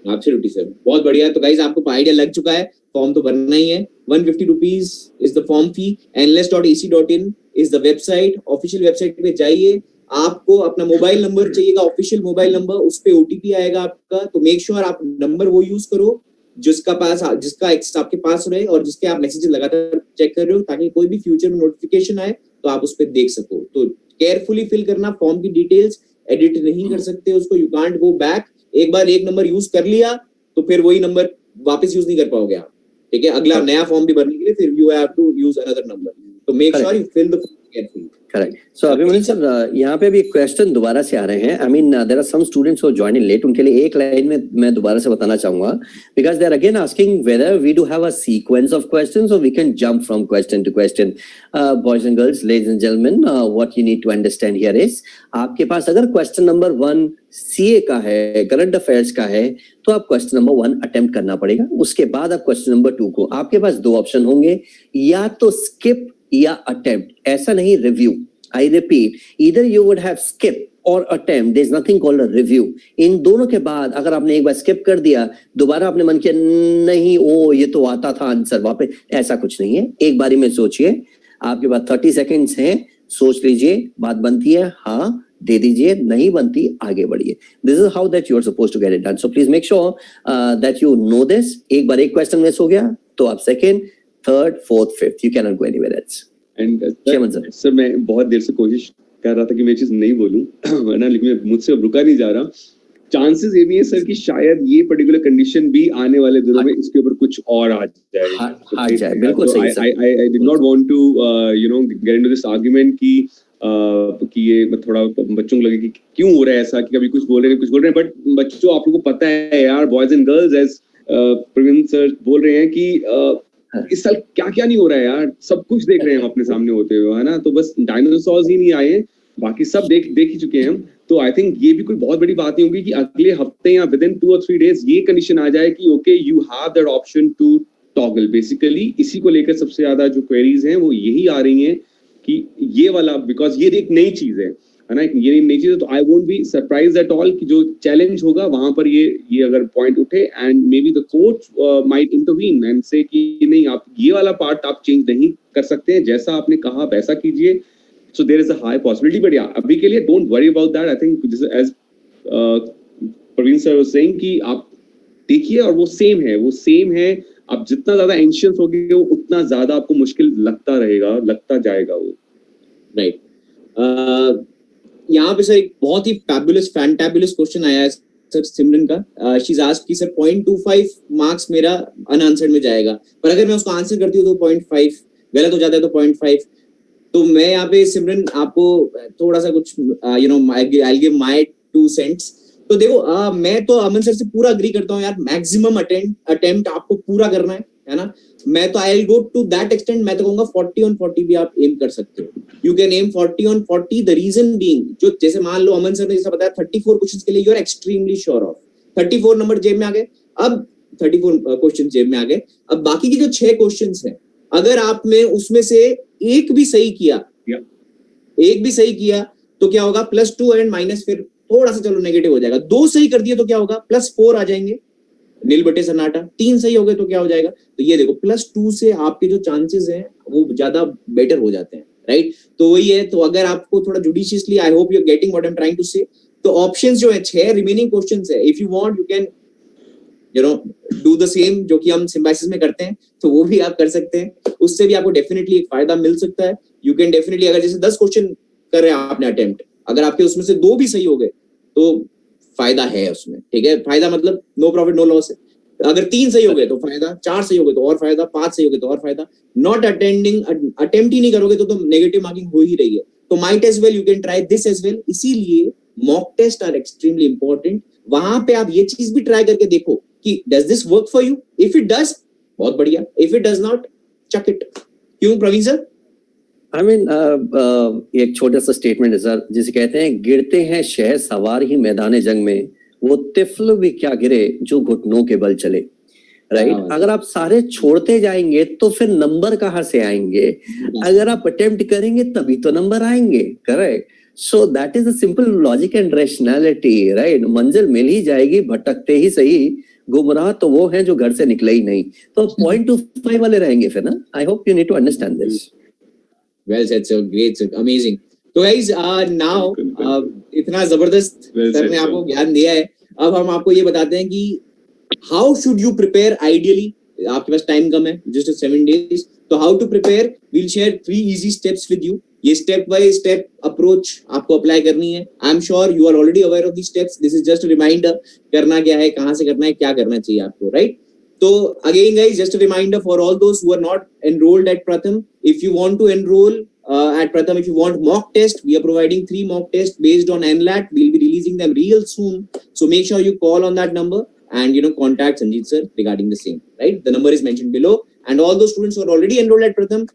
A: एब्सोल्युटली सर, बहुत बढ़िया. तो गाइस आपको आइडिया लग चुका है, फॉर्म तो भरना ही है. 150 rupees is the form fee. nls.ac.in is the website. Official website पे जाइए, आपको अपना मोबाइल नंबर चाहिएगा, ऑफिशियल मोबाइल नंबर, उस पे ओटीपी आएगा आपका. तो मेक श्योर आप नंबर वो यूज करो जिसका आपके पास रहे और जिसके आप मैसेजेस लगातार चेक कर रहे हो, ताकि कोई भी फ्यूचर में नोटिफिकेशन आए तो आप उस पर देख सको. तो केयरफुली फिल करना फॉर्म की डिटेल्स, एडिट नहीं कर सकते उसको, यू कांट गो बैक. एक बार एक नंबर यूज कर लिया तो फिर वही नंबर वापस यूज नहीं कर पाओगे आप, ठीक है. अगला नया फॉर्म भी भरने के लिए फिर you have to use another number. तो make sure you fill the form carefully.
C: Correct. So Abhimanyu sir, यहाँ पे भी क्वेश्चन दोबारा से आ रहे हैं. I mean there are some students who join in late, उनके लिए एक लाइन में मैं दोबारा से बताना चाहूंगा, because they are again asking whether we do have a sequence of questions और we can jump from question to question. Boys and girls, ladies and gentleman, what you need to understand here is, आपके पास अगर question number 1 CA का है, current affairs का है, तो आप क्वेश्चन नंबर 1 अटेम्प्ट करना पड़ेगा. उसके बाद आप क्वेश्चन नंबर 2 को, आपके पास 2 ऑप्शन होंगे, या तो स्किप या अटेम्प्ट, ऐसा नहीं review. I repeat, either you would have skip or attempt. There's nothing called a review. इन दोनों के बाद अगर आपने एक बार skip कर दिया, दोबारा आपने मन किया नहीं, ओ ये तो आता था आंसर वापस, ऐसा कुछ नहीं है. एक बारी में सोचिए, आपके पास 30 सेकेंड्स हैं, सोच लीजिए, बात बनती है हाँ दे दीजिए, नहीं बनती आगे बढ़िए. This is how that you are supposed to get it done. So please make sure that you know this. एक बार एक क्वेश्चन मिस हो गया तो आप second, third, fourth, fifth, you cannot go anywhere else.
B: And sir मैं बहुत देर से कोशिश कर रहा था कि मैं चीज नहीं बोलूं, है ना, लेकिन मुझसे अब रुका नहीं जा रहा. चांसेस ये भी है सर कि शायद ये पर्टिकुलर कंडीशन भी आने वाले दिनों में इसके ऊपर कुछ और आ जाए.
C: बिल्कुल सही sir.
B: I did not want to get into this argument कि ये थोड़ा बच्चों को लगे कि क्यों हो रहा है ऐसा, कि कभी कुछ बोल रहे हैं, बट बच्चों आप लोगों को पता है यार, boys and girls, as Praveen sir बोल रहे हैं कि इस साल क्या क्या नहीं हो रहा है यार, सब कुछ देख रहे हैं हम अपने सामने होते हुए, है ना. तो बस डायनासोर्स ही नहीं आए हैं, बाकी सब देख ही चुके हैं हम. तो आई थिंक ये भी कोई बहुत बड़ी बात नहीं होगी कि अगले हफ्ते या विद इन 2 or 3 days ये कंडीशन आ जाए कि okay you have that option to toggle. Basically इसी को लेकर सबसे ज्यादा जो क्वेरीज हैं वो यही आ रही हैं कि ये वाला, बिकॉज ये एक नई चीज है ना, ये नई चीज है. तो I won't be surprised at all कि जो चैलेंज होगा वहां पर ये अगर पॉइंट उठे and may be the coach might intervene and से कि नहीं, आप ये वाला पार्ट आप चेंज नहीं कर सकते हैं, जैसा आपने कहा वैसा कीजिए. So there is a high possibility, but या अभी के लिए don't worry about that. I think this as Praveen sir was saying कि आप देखिए और वो सेम है. आप जितना ज्यादा एंशियस होगे उतना ज्यादा आपको मुश्किल लगता जाएगा वो,
A: राइट. यहाँ पे सर एक बहुत ही फैंटाबुलस क्वेश्चन आया है सर सिमरन का. शी इज आस्क्ड कि सर 0.25 मार्क्स मेरा अनआंसर्ड में जाएगा, पर अगर मैं उसको आंसर करती हूँ तो 0.5, गलत हो जाता है तो 0.5. तो मैं यहाँ पे सिमरन आपको थोड़ा सा कुछ आई गिव माय 2 cents. तो देखो मैं तो अमन सर से पूरा अग्री करता हूँ यार, मैक्सिमम अटेम्प्ट आपको पूरा करना है, है ना, मैं तो I will go to that extent, मैं तो कहूंगा 40 on 40 भी आप एम कर सकते हो, you can aim 40 on 40, the reason being, जो जैसे मान लो अमन सर ने जैसा बताया 34 क्वेश्चंस के लिए you are extremely sure of, 34 number जेब में आ गए, अब 34 क्वेश्चन जेब में आ गए, अब बाकी के जो 6 क्वेश्चंस हैं, अगर आपने उसमें से एक भी सही किया, एक भी सही किया तो क्या होगा, +2 एंड माइनस फिर थोड़ा सा चलो नेगेटिव हो जाएगा, 2 सही कर दिए तो क्या होगा, +4 आ जाएंगे, नील बटे सन्नाटा, 3 सही हो गए तो क्या हो जाएगा, तो ये देखो +2 से आपके जो चांसेस हैं वो ज्यादा बेटर हो जाते हैं, राइट। तो वही है, तो अगर आपको थोड़ा judiciously, I hope you are getting what I am trying to say, तो ऑप्शंस जो है 6 रिमेनिंग क्वेश्चंस है, if you want you can do the same जो कि हम सिम्बाइसिस में करते हैं, तो वो भी आप कर सकते हैं, उससे भी आपको डेफिनेटली एक फायदा मिल सकता है। यू कैन डेफिनेटली, अगर जैसे 10 क्वेश्चन कर रहे हैं आपने अटेम्प्ट, अगर आपके उसमें से 2 भी सही हो गए तो फायदा है उसमें, ठीक है, फायदा मतलब नो प्रॉफिट नो लॉस है, अगर 3 सही हो गए तो फायदा, 4 सही हो गए तो और फायदा, 5 सही हो गए तो और फायदा, नॉट अटेंडिंग, अटेम्प्ट ही नहीं करोगे तो नेगेटिव मार्किंग हो ही रही है, तो might as well you can try this as well. इसीलिए mock test are extremely important, वहां पे आप ये चीज भी ट्राई करके देखो कि does this work for you, if it does बहुत बढ़िया, if it does not chuck it. क्यों प्रवीण सर?
C: आई मीन एक छोटा सा स्टेटमेंट है सर, जिसे कहते हैं गिरते हैं शहर सवार ही मैदान जंग में, वो तिफल भी क्या गिरे जो घुटनों के बल चले, राइट। अगर आप सारे छोड़ते जाएंगे तो फिर नंबर कहाँ से आएंगे, अगर आप अटेम्प्ट करेंगे तभी तो नंबर आएंगे, correct. So that is the simple logic and rationality, right. मंजिल मिल ही जाएगी, भटकते ही सही, गुमराह तो वो हैं जो घर से निकले ही नहीं, तो 0.25 वाले रहेंगे फिर ना। I hope you need to understand this.
A: Well said, sir. Great, sir. Amazing. तो guys, now इतना जबरदस्त सर ने आपको ज्ञान दिया है, अब हम आपको ये बताते हैं कि how should you prepare ideally. आपके पास टाइम कम है, just 7 days, तो how to prepare, we'll share 3 easy steps with you. ये step by step approach आपको अप्लाई करनी है। I'm sure you are already aware of these steps. This is just a reminder, करना क्या है, कहाँ से करना है, क्या करना चाहिए आपको, right? So again guys, just a reminder for all those who are not enrolled at Pratham, if you want to enroll at Pratham, if you want mock test, we are providing 3 mock tests based on NLAT. We'll be releasing them real soon, so make sure you call on that number and contact Sanjeet sir regarding the same, right? The number is mentioned below, and all those students who are already enrolled at Pratham,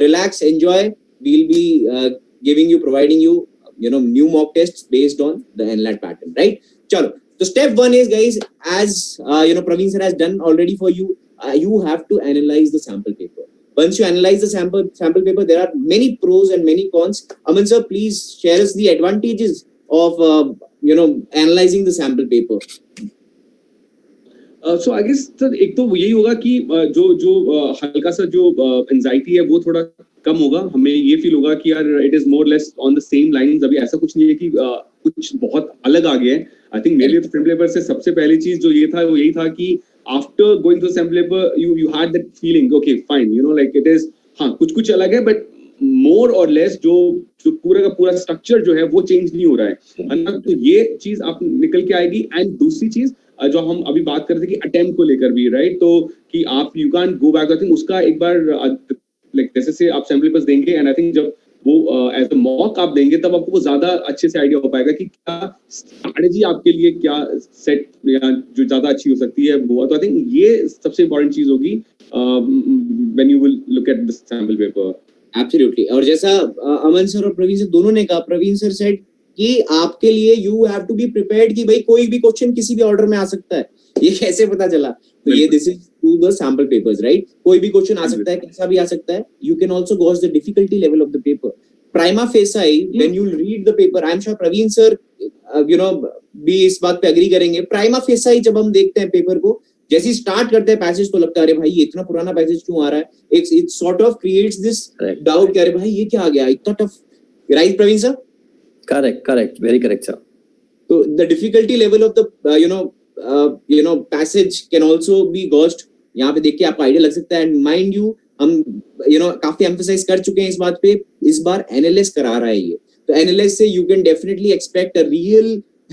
A: relax, enjoy. We'll be providing you new mock tests based on the NLAT pattern, right? Chalo. So step 1 is, guys, as Praveen sir has done already for you, you have to analyze the sample paper. Once you analyze the sample paper, there are many pros and many cons. Aman sir, please share us the advantages of analyzing the sample paper.
B: So I guess sir एक तो यही होगा कि जो हल्का सा जो anxiety है वो थोड़ा कम होगा, हमें ये फील होगा कि यार it is more less on the same lines, अभी ऐसा कुछ नहीं है कि कुछ बहुत अलग आ गया है। आई थिंक मेरे लिए तो सैंपल पेपर से सबसे पहली चीज जो ये था वो यही था कि after going through sample paper you had that feeling, okay fine, like it is, हाँ कुछ अलग है, बट मोर और लेस जो पूरा का पूरा स्ट्रक्चर जो है वो चेंज नहीं हो रहा है ना, तो ये चीज आप निकल के आएगी। एंड दूसरी चीज जो हम अभी बात कर रहे थे कि अटेम्प्ट को लेकर भी, राइट, तो कि आप you can go back, I think उसका एक बार लाइक जैसे से आप सैंपल पेपर्स देंगे, एंड आई थिंक जब वो एज अ मॉक आप देंगे तब आपको वो ज्यादा अच्छे से आइडिया हो पाएगा कि क्या स्ट्रैटेजी आपके लिए क्या सेट या जो ज्यादा अच्छी हो सकती है वो। तो आई थिंक ये सबसे इंपॉर्टेंट चीज होगी when you will look at the sample paper.
A: Absolutely. और जैसा अमन सर और प्रवीण सर दोनों ने कहा, प्रवीण सर सेड कि आपके लिए you have to be prepared कि भाई कोई भी क्वेश्चन किसी भी ऑर्डर में आ सकता है। ये कैसे पता चला? तो ये this is to the sample papers, right? कोई भी क्वेश्चन आ सकता है, कैसा भी आ सकता है। You can also gauge the difficulty level of the paper. Prima facie when you read the paper, I am sure Praveen sir भी इस बात पे एग्री करेंगे, प्राइमा फेसाई जब हम देखते हैं पेपर को, जैसे ही स्टार्ट करते हैं पैसेज तो लगता है अरे भाई ये इतना पुराना पैसेज क्यों आ रहा है। It sort of creates this doubt कि अरे भाई ये क्या आ गया, इतना tough, right Praveen sir?
C: Correct, very correct, sir.
A: So the difficulty level of the passage can also be gauged. यहाँ पे देख के आपको आइडिया लग सकता है। एंड माइंड यू हम काफी एम्फसाइज कर चुके हैं इस बात पे, इस बार एनएलएस करा रहा है ये, तो एनएलएस से you can definitely expect a real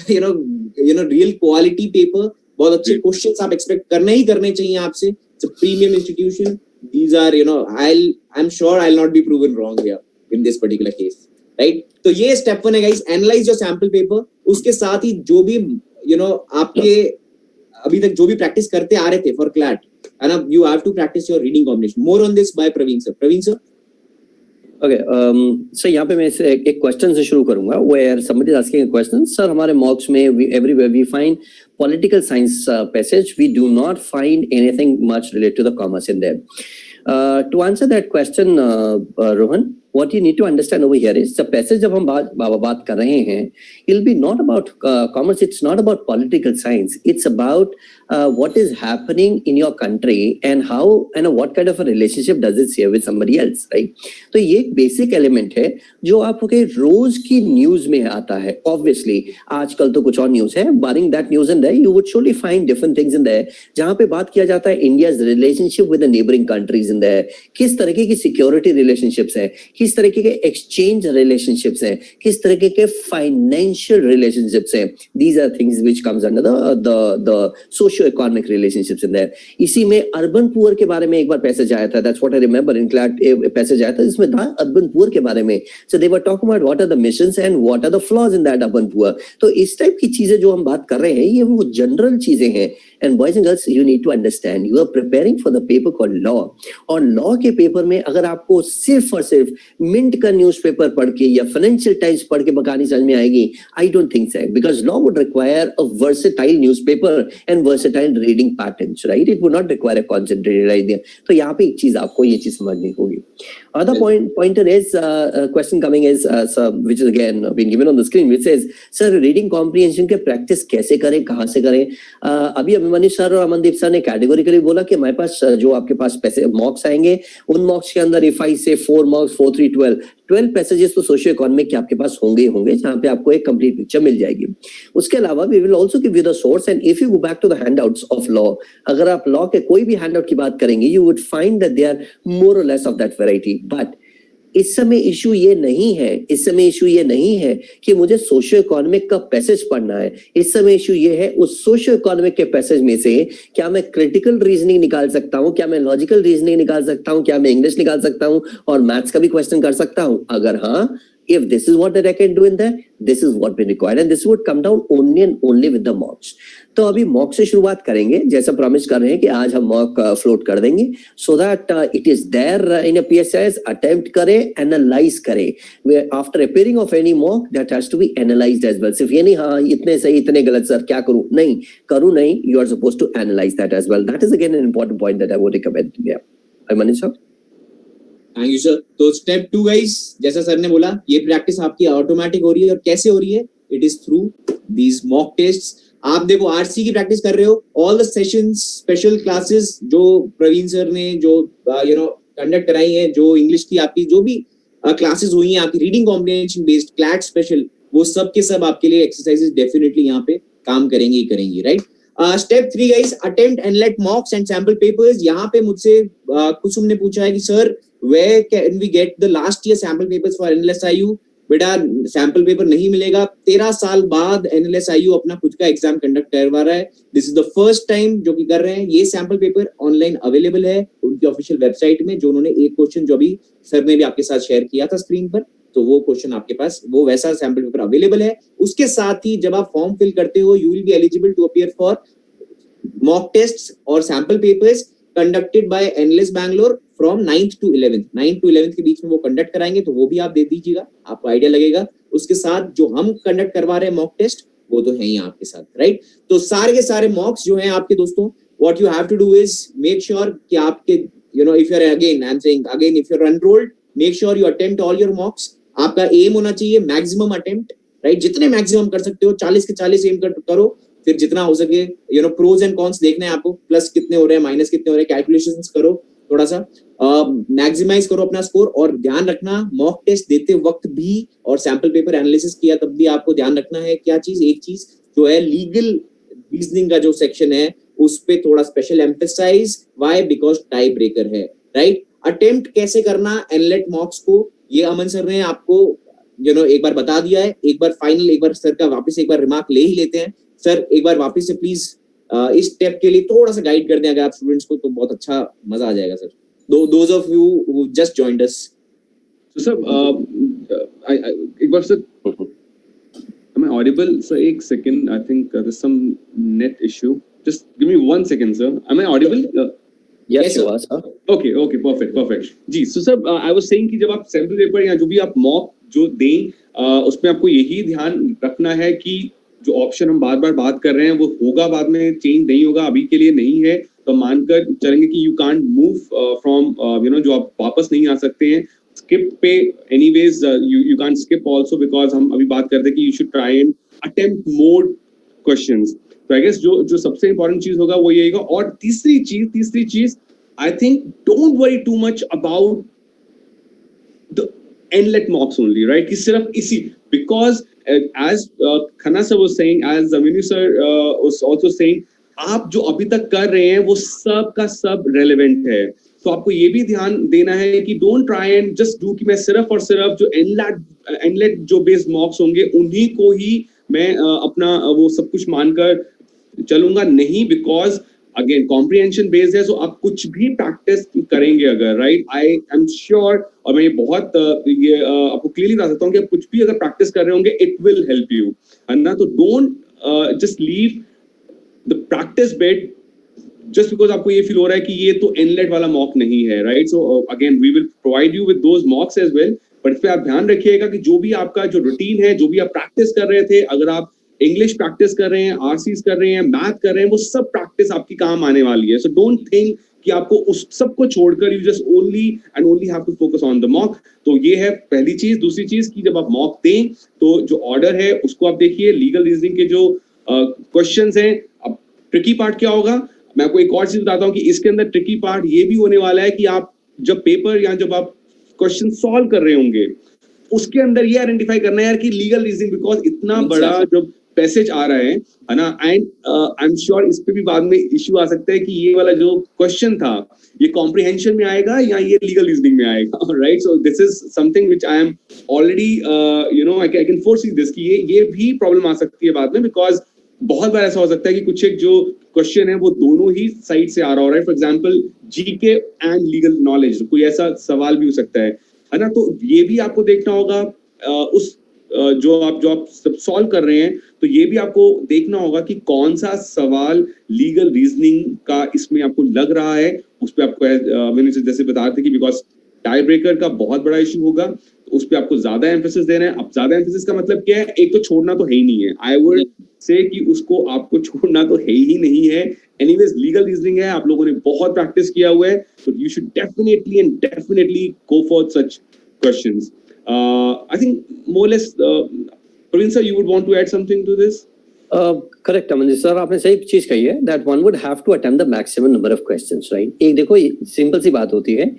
A: real quality paper. बहुत अच्छे क्वेश्चंस आप एक्सपेक्ट करने चाहिए आपसे। It's a premium institution. These are I am sure I will not be proven wrong here in this particular case, right? तो ये step 1 है guys, analyse your sample paper. उसके साथ ही जो भी आपके अभी तक जो भी प्रैक्टिस करते आ रहे थे for CLAT, and you have to practice your reading combination. More on this by Praveen sir. Praveen sir.
C: Okay, so यहाँ पे मैं एक क्वेश्चन से शुरू करूंगा where somebody is asking a question. Sir, हमारे mocks में everywhere we find political science passage. We do not find anything much related to the commerce in there. To answer that question, Rohan, what you need to understand over here is the passage जब हम बात कर रहे हैं, it'll be not about commerce. It's not about political science. It's about what is happening in your country and how and what kind of a relationship does it share with somebody else, right? तो ये एक basic element है जो आपके रोज की news में आता है. ऑब्वियसली आजकल तो कुछ और न्यूज है, barring that news in there you would surely find different things in there जहां पे बात किया जाता है India's relationship with the neighbouring countries in their, किस तरीके की सिक्योरिटी रिलेशनशिप्स है, किस तरीके के एक्सचेंज रिलेशनशिप्स हैं, किस तरीके के फाइनेंशियल रिलेशनशिप्स हैं. These are things which comes under the socio economic relationships in there. इसी में अर्बन पुअर के बारे में एक बार पैसेज आया था. That's what I remember. In NLAT passage आया था जिसमें था अर्बन पुअर के बारे में. So they were talking about what are the missions and what are the flaws in that urban poor. तो इस टाइप की चीजें जो हम बात कर रहे हैं ये वो जनरल चीजें हैं. And boys and girls, you need to understand, you are preparing for the paper called law. और law के पेपर में अगर आपको सिर्फ और सिर्फ मिंट का न्यूज़पेपर पढ़ के या फाइनेंशियल टाइम्स पढ़ के कहानी समझ में आएगी, I don't think so, because law would require a versatile newspaper and versatile reading patterns, right? It would not require a concentrated idea. तो यहाँ पे एक चीज आपको ये चीज समझनी होगी. Other pointer is question coming is which is again being given on the screen, which says, sir, reading comprehension के practice कैसे करें, कहाँ से करें? अभी मनीष सर और अमनदीप सर ने कैटेगोरिकली बोला कि हमारे पास जो आपके पास पैसे मॉक्स आएंगे उन मॉक्स के अंदर इफ आई से 4 मॉक्स 4 3 12 पैसेजेस तो सोशियो इकोनॉमिक के आपके पास होंगे जहां पे आपको एक कंप्लीट पिक्चर मिल जाएगी. उसके अलावा we will also give you the source and if you go back to the handouts of law, अगर आप लॉ के कोई भी हैंडआउट की बात करेंगे you would find that they are more or less of that variety. But इस समय इशू ये नहीं है कि मुझे सोशियो इकोनॉमिक का पैसेज पढ़ना है. इस समय इशू ये है उस सोशियो इकोनॉमिक के पैसेज में से क्या मैं क्रिटिकल रीजनिंग निकाल सकता हूं, क्या मैं लॉजिकल रीजनिंग निकाल सकता हूं, क्या मैं इंग्लिश निकाल सकता हूं और मैथ्स का भी क्वेश्चन कर सकता हूं. अगर हाँ, if this is what that I can do in there, this is what we require and this would come down only and only with the mocks. तो अभी मॉक से शुरुआत करेंगे जैसा प्रॉमिस कर रहे हैं कि आज हम मॉक फ्लोट कर देंगे so that it is there in a PSIS. Attempt करें, एनालाइज करें. After appearing of any mock that has to be analysed as well. सिर्फ ये नहीं हाँ इतने सही इतने गलत सर क्या करूं, नहीं, you are supposed to analyse that as well. That is again an important point that I would recommend. Manish sir.
A: Thank you sir. तो स्टेप 2 गाइस, जैसा सर ने बोला ये प्रैक्टिस आपकी ऑटोमेटिक हो रही है. और कैसे हो रही है? It is through these mock tests. आप देखो आरसी की प्रैक्टिस कर रहे हो, all the sessions, special classes जो प्रवीण सर ने जो कंडक्ट कराई है, जो इंग्लिश की आपकी जो भी क्लासेस हुई हैं आपकी reading comprehension based CLAT special, वो सब के सब आपके लिए एक्सरसाइजेस डेफिनेटली यहाँ पे काम करेंगी, right. Step 3 guys, attempt NLAT मॉक्स and sample papers. यहाँ पे मुझसे कुसुम ने पूछा है कि sir where can we get the last year sample papers for NLSIU? बेटा सैंपल पेपर नहीं मिलेगा. 13 साल बाद NLSIU अपना खुद का एग्जाम कंडक्ट करवा रहा है. This is the first time जो कि कर रहे हैं. ये सैंपल पेपर ऑनलाइन अवेलेबल है उनकी ऑफिशियल वेबसाइट में. जो उन्होंने एक क्वेश्चन जो भी सर ने भी आपके साथ शेयर किया था स्क्रीन पर, तो वो क्वेश्चन आपके पास वो वैसा सैंपल पेपर अवेलेबल है. उसके साथ ही जब आप फॉर्म फिल करते हो you will be eligible to appear for mock tests और sample papers conducted by NLS Bangalore from 9th to 11th के बीच में वो कंडक्ट कराएंगे. तो वो भी आप दे दीजिएगा, आपको आइडिया लगेगा. उसके साथ जो हम कंडक्ट करवा रहे हैं मॉक टेस्ट वो तो है ही आपके साथ, राइट. तो सारे के सारे मॉक्स जो हैं आपके दोस्तों, what you have to do is make sure कि आपके if you are again I am saying again if you are enrolled, make sure you attempt all your mocks. आपका एम होना चाहिए मैक्सिमम अटेम्प्ट, राइट. जितने maximum कर सकते हो 40 के 40 एम करो. फिर जितना हो सके प्रोज एंड कॉन्स देखना है आपको, प्लस कितने हो रहे हैं, माइनस कितने हो रहे हैं, कैलकुलेशंस करो, थोड़ा सा मैक्सिमाइज करो अपना स्कोर. और ध्यान रखना मॉक टेस्ट देते वक्त भी और सैंपल पेपर एनालिसिस किया तब भी आपको ध्यान रखना है क्या चीज, एक चीज जो है लीगल रीजनिंग का जो सेक्शन है उस पे थोड़ा special emphasise. Why? Because tie breaker है, राइट. अटेम्प्ट कैसे करना NLAT मॉक्स को, ये अमन सर ने आपको एक बार बता दिया है. एक बार फाइनल एक बार सर का वापस एक बार रिमार्क ले ही लेते हैं. सर एक बार वापस से प्लीज इस स्टेप के लिए थोड़ा सा गाइड कर दें अगर आप स्टूडेंट्स को, तो बहुत अच्छा मजा आ जाएगा sir. Those of you who just joined us.
B: So sir, एक बार sir, am I audible? Sir, एक second. I think there's some net issue. Just give me 1 second, sir. Am I audible?
A: Yes, sir.
B: Okay, perfect. जी, so sir, I was saying कि जब आप sample paper या जो भी आप mock जो दें, उसमें आपको यही ध्यान रखना है कि जो ऑप्शन हम बार-बार बात कर रहे हैं वो होगा बाद में, चेंज नहीं होगा, अभी के लिए नहीं है, तो मानकर चलेंगे कि you can't move from जो आप वापस नहीं आ सकते हैं, skip पे anyways you can't skip also because हम अभी बात करते हैं कि you should try and attempt more questions. तो I guess जो सबसे इम्पोर्टेंट चीज होगा वो यही होगा. और तीसरी चीज I think don't worry too much about the NLAT mocks only, right? कि सिर्फ इसी, because as Khanna sir was saying, as Zamini sir was also saying, आप जो अभी तक कर रहे हैं वो सब का सब relevant है. तो आपको ये भी ध्यान देना है कि don't try and just do कि मैं सिर्फ और सिर्फ जो NLAT जो based mocks होंगे उन्हीं को ही मैं अपना वो सब कुछ मानकर चलूंगा नहीं, बिकॉज अगेन कॉम्प्रिहेंशन बेस्ड है. सो आप कुछ भी प्रैक्टिस करेंगे अगर, राइट, आई एम श्योर, और मैं ये बहुत ये आपको क्लियरली बता सकता हूँ कि आप कुछ भी अगर प्रैक्टिस कर रहे होंगे इट विल हेल्प यू, है ना. तो don't just leave the practice but just because आपको ये फील हो रहा है कि ये तो एनलेट वाला मॉक नहीं है, right. So again we will provide you with those mocks as well, but इस पे आप ध्यान रखिएगा कि जो भी आपका जो रूटीन है, जो भी आप प्रैक्टिस कर रहे थे, अगर आप इंग्लिश प्रैक्टिस कर रहे हैं, आरसीज कर रहे हैं, मैथ कर रहे हैं, वो सब प्रैक्टिस आपकी काम आने वाली है. सो डोंट थिंक कि आपको उस सब को छोड़कर you just only have to focus on the mock. तो ये है पहली चीज. दूसरी चीज कि जब आप मॉक दें तो जो ऑर्डर है उसको आप देखिए. लीगल रीजनिंग के जो क्वेश्चंस हैं, अब ट्रिकी पार्ट क्या होगा, मैं आपको एक और चीज बताता हूँ कि इसके अंदर ट्रिकी पार्ट ये भी होने वाला है कि आप जब पेपर या जब आप क्वेश्चन सॉल्व कर रहे होंगे उसके अंदर ये आइडेंटिफाई करना है यार कि लीगल रीजनिंग, बिकॉज इतना बड़ा जब पैसेज आ रहा है ना, एंड आई एम श्योर इस पे भी बाद में इश्यू आ सकता है कि ये वाला जो क्वेश्चन था ये कॉम्प्रिहेंशन में आएगा या ये लीगल रीजनिंग में आएगा, right. So this is something which I am already I can foresee this कि ये भी प्रॉब्लम आ सकती है बाद में, बिकॉज बहुत बार ऐसा हो सकता है कि कुछ एक जो क्वेश्चन है वो दोनों ही साइड से आ रहा हो रहा है. For example GK and legal knowledge, कोई ऐसा सवाल भी हो सकता है ना. तो ये भी आपको देखना होगा उस जो आप सब सॉल्व कर रहे हैं, तो ये भी आपको देखना होगा कि कौन सा सवाल लीगल रीजनिंग का इसमें आपको लग रहा है. उस पर आपको मैंने जैसे बता रहे थे कि बिकॉज टाई ब्रेकर का बहुत बड़ा इश्यू होगा, तो उस पर आपको ज्यादा एम्फेसिस देना है. अब ज्यादा एम्फेसिस का मतलब क्या है, एक तो छोड़ना तो है ही नहीं है. आई वुड से कि उसको आपको छोड़ना तो है ही नहीं है. एनीवेज लीगल रीजनिंग है, आप लोगों ने बहुत प्रैक्टिस किया हुआ है, तो you should definitely go for such questions. I think more or less, Praveen sir, you would want to add something to this?
C: Correct, Aman sir, आपने सही चीज कही है, that one would have to attempt the maximum number of questions, right? एक देखो simple सी बात होती है,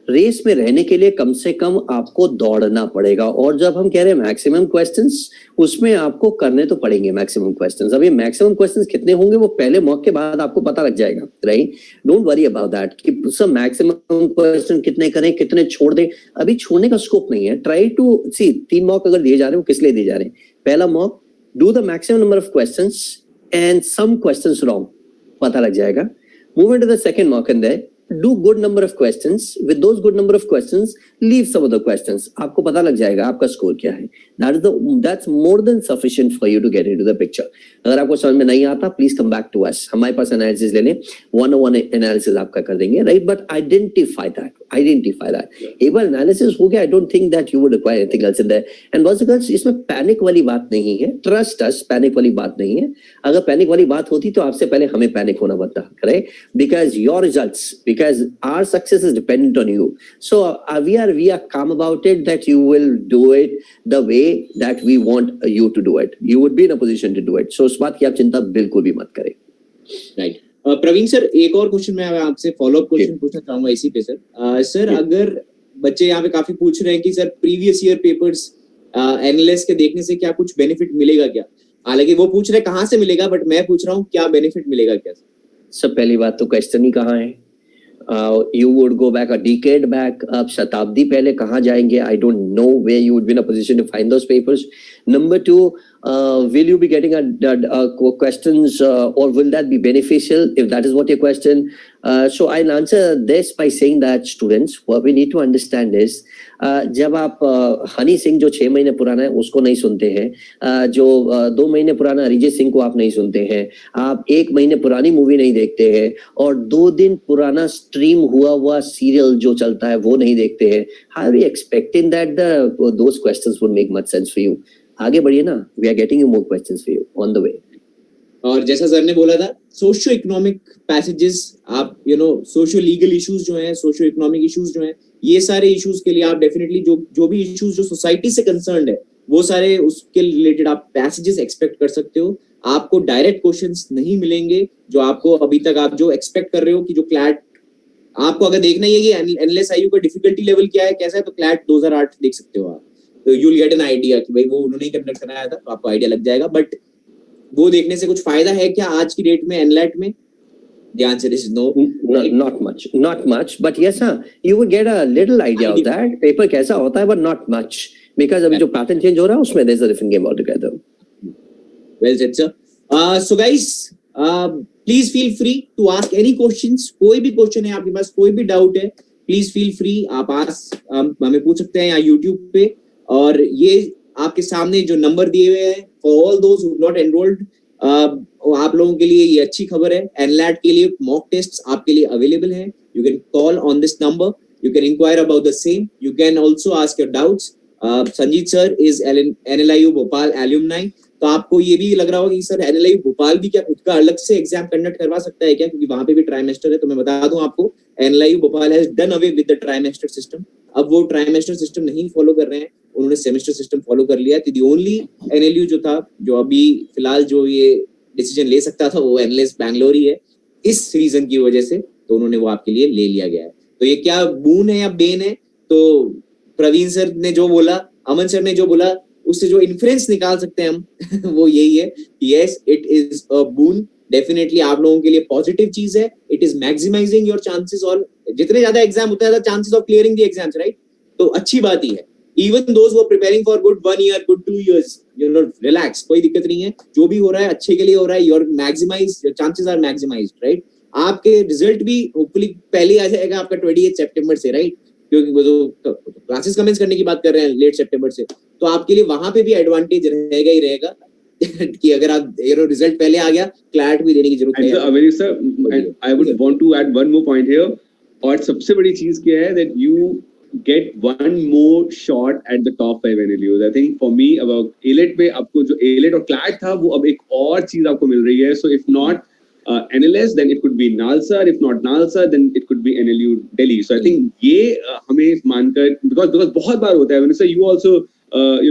C: रेस में रहने के लिए कम से कम आपको दौड़ना पड़ेगा, और जब हम कह रहे हैं मैक्सिमम क्वेश्चंस, उसमें आपको करने तो पड़ेंगे मैक्सिमम क्वेश्चंस. अब ये मैक्सिमम क्वेश्चंस कितने होंगे वो पहले मॉक के बाद आपको पता लग जाएगा, right. Don't worry about that कि सब मैक्सिमम क्वेश्चन कितने करें, कितने छोड़ दें, अभी छोड़ने का स्कोप नहीं है. ट्राई टू सी 3 मॉक अगर दिए जा रहे हैं, वो किस लिए दिए जा रहे हैं. पहला mock, do the maximum number of questions and some questions wrong, पता लग जाएगा. Move into the second mock and there do good number of questions. With those good number of questions, leave some of the questions. आपको पता लग जाएगा आपका score क्या है. That's more than sufficient for you to get into the picture. अगर आपको समझ में नहीं आता, please come back to us. हमारे पास एनालिसिस ले लें, 101 एनालिसिस आपका कर देंगे, राइट. But identify that. एक बार एनालिसिस हो गया, I don't think that you would require anything else in there. And once again इसमें पैनिक वाली बात नहीं है, ट्रस्ट अस, पैनिक वाली बात नहीं है. अगर पैनिक वाली बात होती तो आपसे पहले हमें पैनिक होना पड़ता, correct, because your results, because our success is dependent on you. So we are calm about it, that you will do it the way that we want you to do it. You would be in a position to do it. So इस बात की आप चिंता बिल्कुल भी मत करें.
A: Right. Praveen sir, एक और क्वेश्चन मैं आपसे फॉलोअप क्वेश्चन पूछना चाहूंगा इसी पे सर. सर अगर बच्चे यहाँ पे काफी पूछ रहे हैं कि sir previous year papers analyst के देखने से क्या कुछ बेनिफिट मिलेगा क्या, हालांकि वो पूछ रहे हैं कहाँ से मिलेगा, बट मैं पूछ रहा हूँ क्या बेनिफिट मिलेगा क्या.
C: सब पहली बात तो क्वेश्चन ही कहाँ है. You would go back a decade back. आप शताब्दी पहले कहाँ जाएंगे? I don't know where you would be in a position to find those papers. Number 2, will you be getting questions or will that be beneficial if that is what your question? So I'll answer this by saying that students, what we need to understand is जब आप हनी सिंह जो 6 महीने पुराना है उसको नहीं सुनते हैं, जो 2 महीने पुराना अरिजीत सिंह को आप नहीं सुनते हैं, आप 1 महीने पुरानी मूवी नहीं देखते हैं और 2 दिन पुराना स्ट्रीम हुआ सीरियल जो चलता है वो नहीं देखते हैं, how are you expecting that those questions would make much sense for you? आगे बढ़िए ना, we are getting you more questions for you on the way.
A: और जैसा सर ने बोला था, सोशियो इकोनॉमिक पैसेजेस, आप सोशियो लीगल इश्यूज जो हैं, सोशियो इकोनॉमिक इश्यूज जो हैं, ये सारे इश्यूज के लिए आप डेफिनेटली जो भी इश्यूज जो सोसाइटी से कंसर्न्ड है वो सारे उसके रिलेटेड आप पैसेजेस एक्सपेक्ट कर सकते हो। आपको डायरेक्ट क्वेश्चंस नहीं मिलेंगे जो आपको अभी तक आप जो एक्सपेक्ट कर रहे हो कि जो क्लैट आपको अगर देखना ही है कि एनएलएसआईयू का डिफिकल्टी लेवल क्या है, कैसा है, तो क्लैट 2008 देख सकते हो आप, तो you will get an idea कि भाई वो उन्होंने ही कंडक्ट कराया था, तो आपको आइडिया लग जाएगा। बट वो देखने से कुछ फायदा है क्या आज की डेट में एनलैट में? The answer is no.
C: Not much, but yes sir, you would get a little idea of that paper कैसा होता है, but not much, because अभी जो पैटर्न चेंज हो रहा है उसमें there's a different game altogether.
A: Well said sir. So guys, please feel free to ask any questions. कोई भी क्वेश्चन है आपके पास, कोई भी डाउट है, प्लीज फील फ्री, आप हमें पूछ सकते हैं यहाँ यूट्यूब पे, और ये आपके सामने जो नंबर दिए हुए हैं for all those who not enrolled, आप लोगों के लिए ये अच्छी खबर है, एनलैट के लिए मॉक टेस्ट्स आपके लिए अवेलेबल हैं। You can call on this number, you can enquire about the same, you can also ask your doubts. Sanjeet sir is NLIU Bhopal alumni, तो आपको ये भी लग रहा होगा कि सर एनएलआईयू भोपाल भी क्या खुद का अलग से एग्जाम कंडक्ट करवा सकता है क्या, क्योंकि वहां पे भी ट्राइमेस्टर है। तो मैं बता दूं आपको, NLIU Bhopal has done away with the trimester system. अब वो ट्राइमेस्टर सिस्टम नहीं फॉलो कर रहे हैं, उन्होंने सेमेस्टर सिस्टम फॉलो कर लिया है। द ओनली एनएलयू जो था, जो अभी फिलहाल जो ये डिसीजन ले सकता था, वो एनएलएस बैंगलोर ही है। इस रीजन की वजह से तो उन्होंने वो आपके लिए ले लिया गया है। तो ये क्या बून है या बेन है? तो प्रवीण सर ने जो बोला, अमन सर ने जो बोला, उससे जो इन्फ्रेंस निकाल सकते हैं हम वो यही है कि yes, it is a boon, definitely आप लोगों के लिए पॉजिटिव चीज है। It is maximising your chances, और जितने ज्यादा एग्जाम होता है chances of clearing the exams, right? तो अच्छी बात ही है। Even those who are preparing for good 1 year, good 2 years, relax, कोई दिक्कत नहीं है। जो भी हो रहा है अच्छे के लिए हो रहा है, your maximise, your chances are maximised, right? आपके रिजल्ट भी होपफुली पहले आ जाएगा आपका 28 सितंबर से, राइट? क्योंकि वो जो क्लासेस कमेंस करने की बात कर रहे हैं लेट सितंबर से, तो आपके लिए वहां पे भी एडवांटेज रहेगा ही रहेगा कि अगर आप रिजल्ट पहले आ गया, क्लैट भी देने की जरूरत नहीं है।
B: Sir, I would want to add one more point here, और सबसे बड़ी चीज क्या है that you get one more shot at the top 5 NLUs. I think for me about ALET पे आपको जो ALET और CLAT था वो अब एक और चीज आपको मिल रही है. So if not NLS, then it could be NALSA. If not NALSA, then it could be NLU Delhi. So I think ये हमें मानकर, because बहुत बार होता है, Vanessa, you also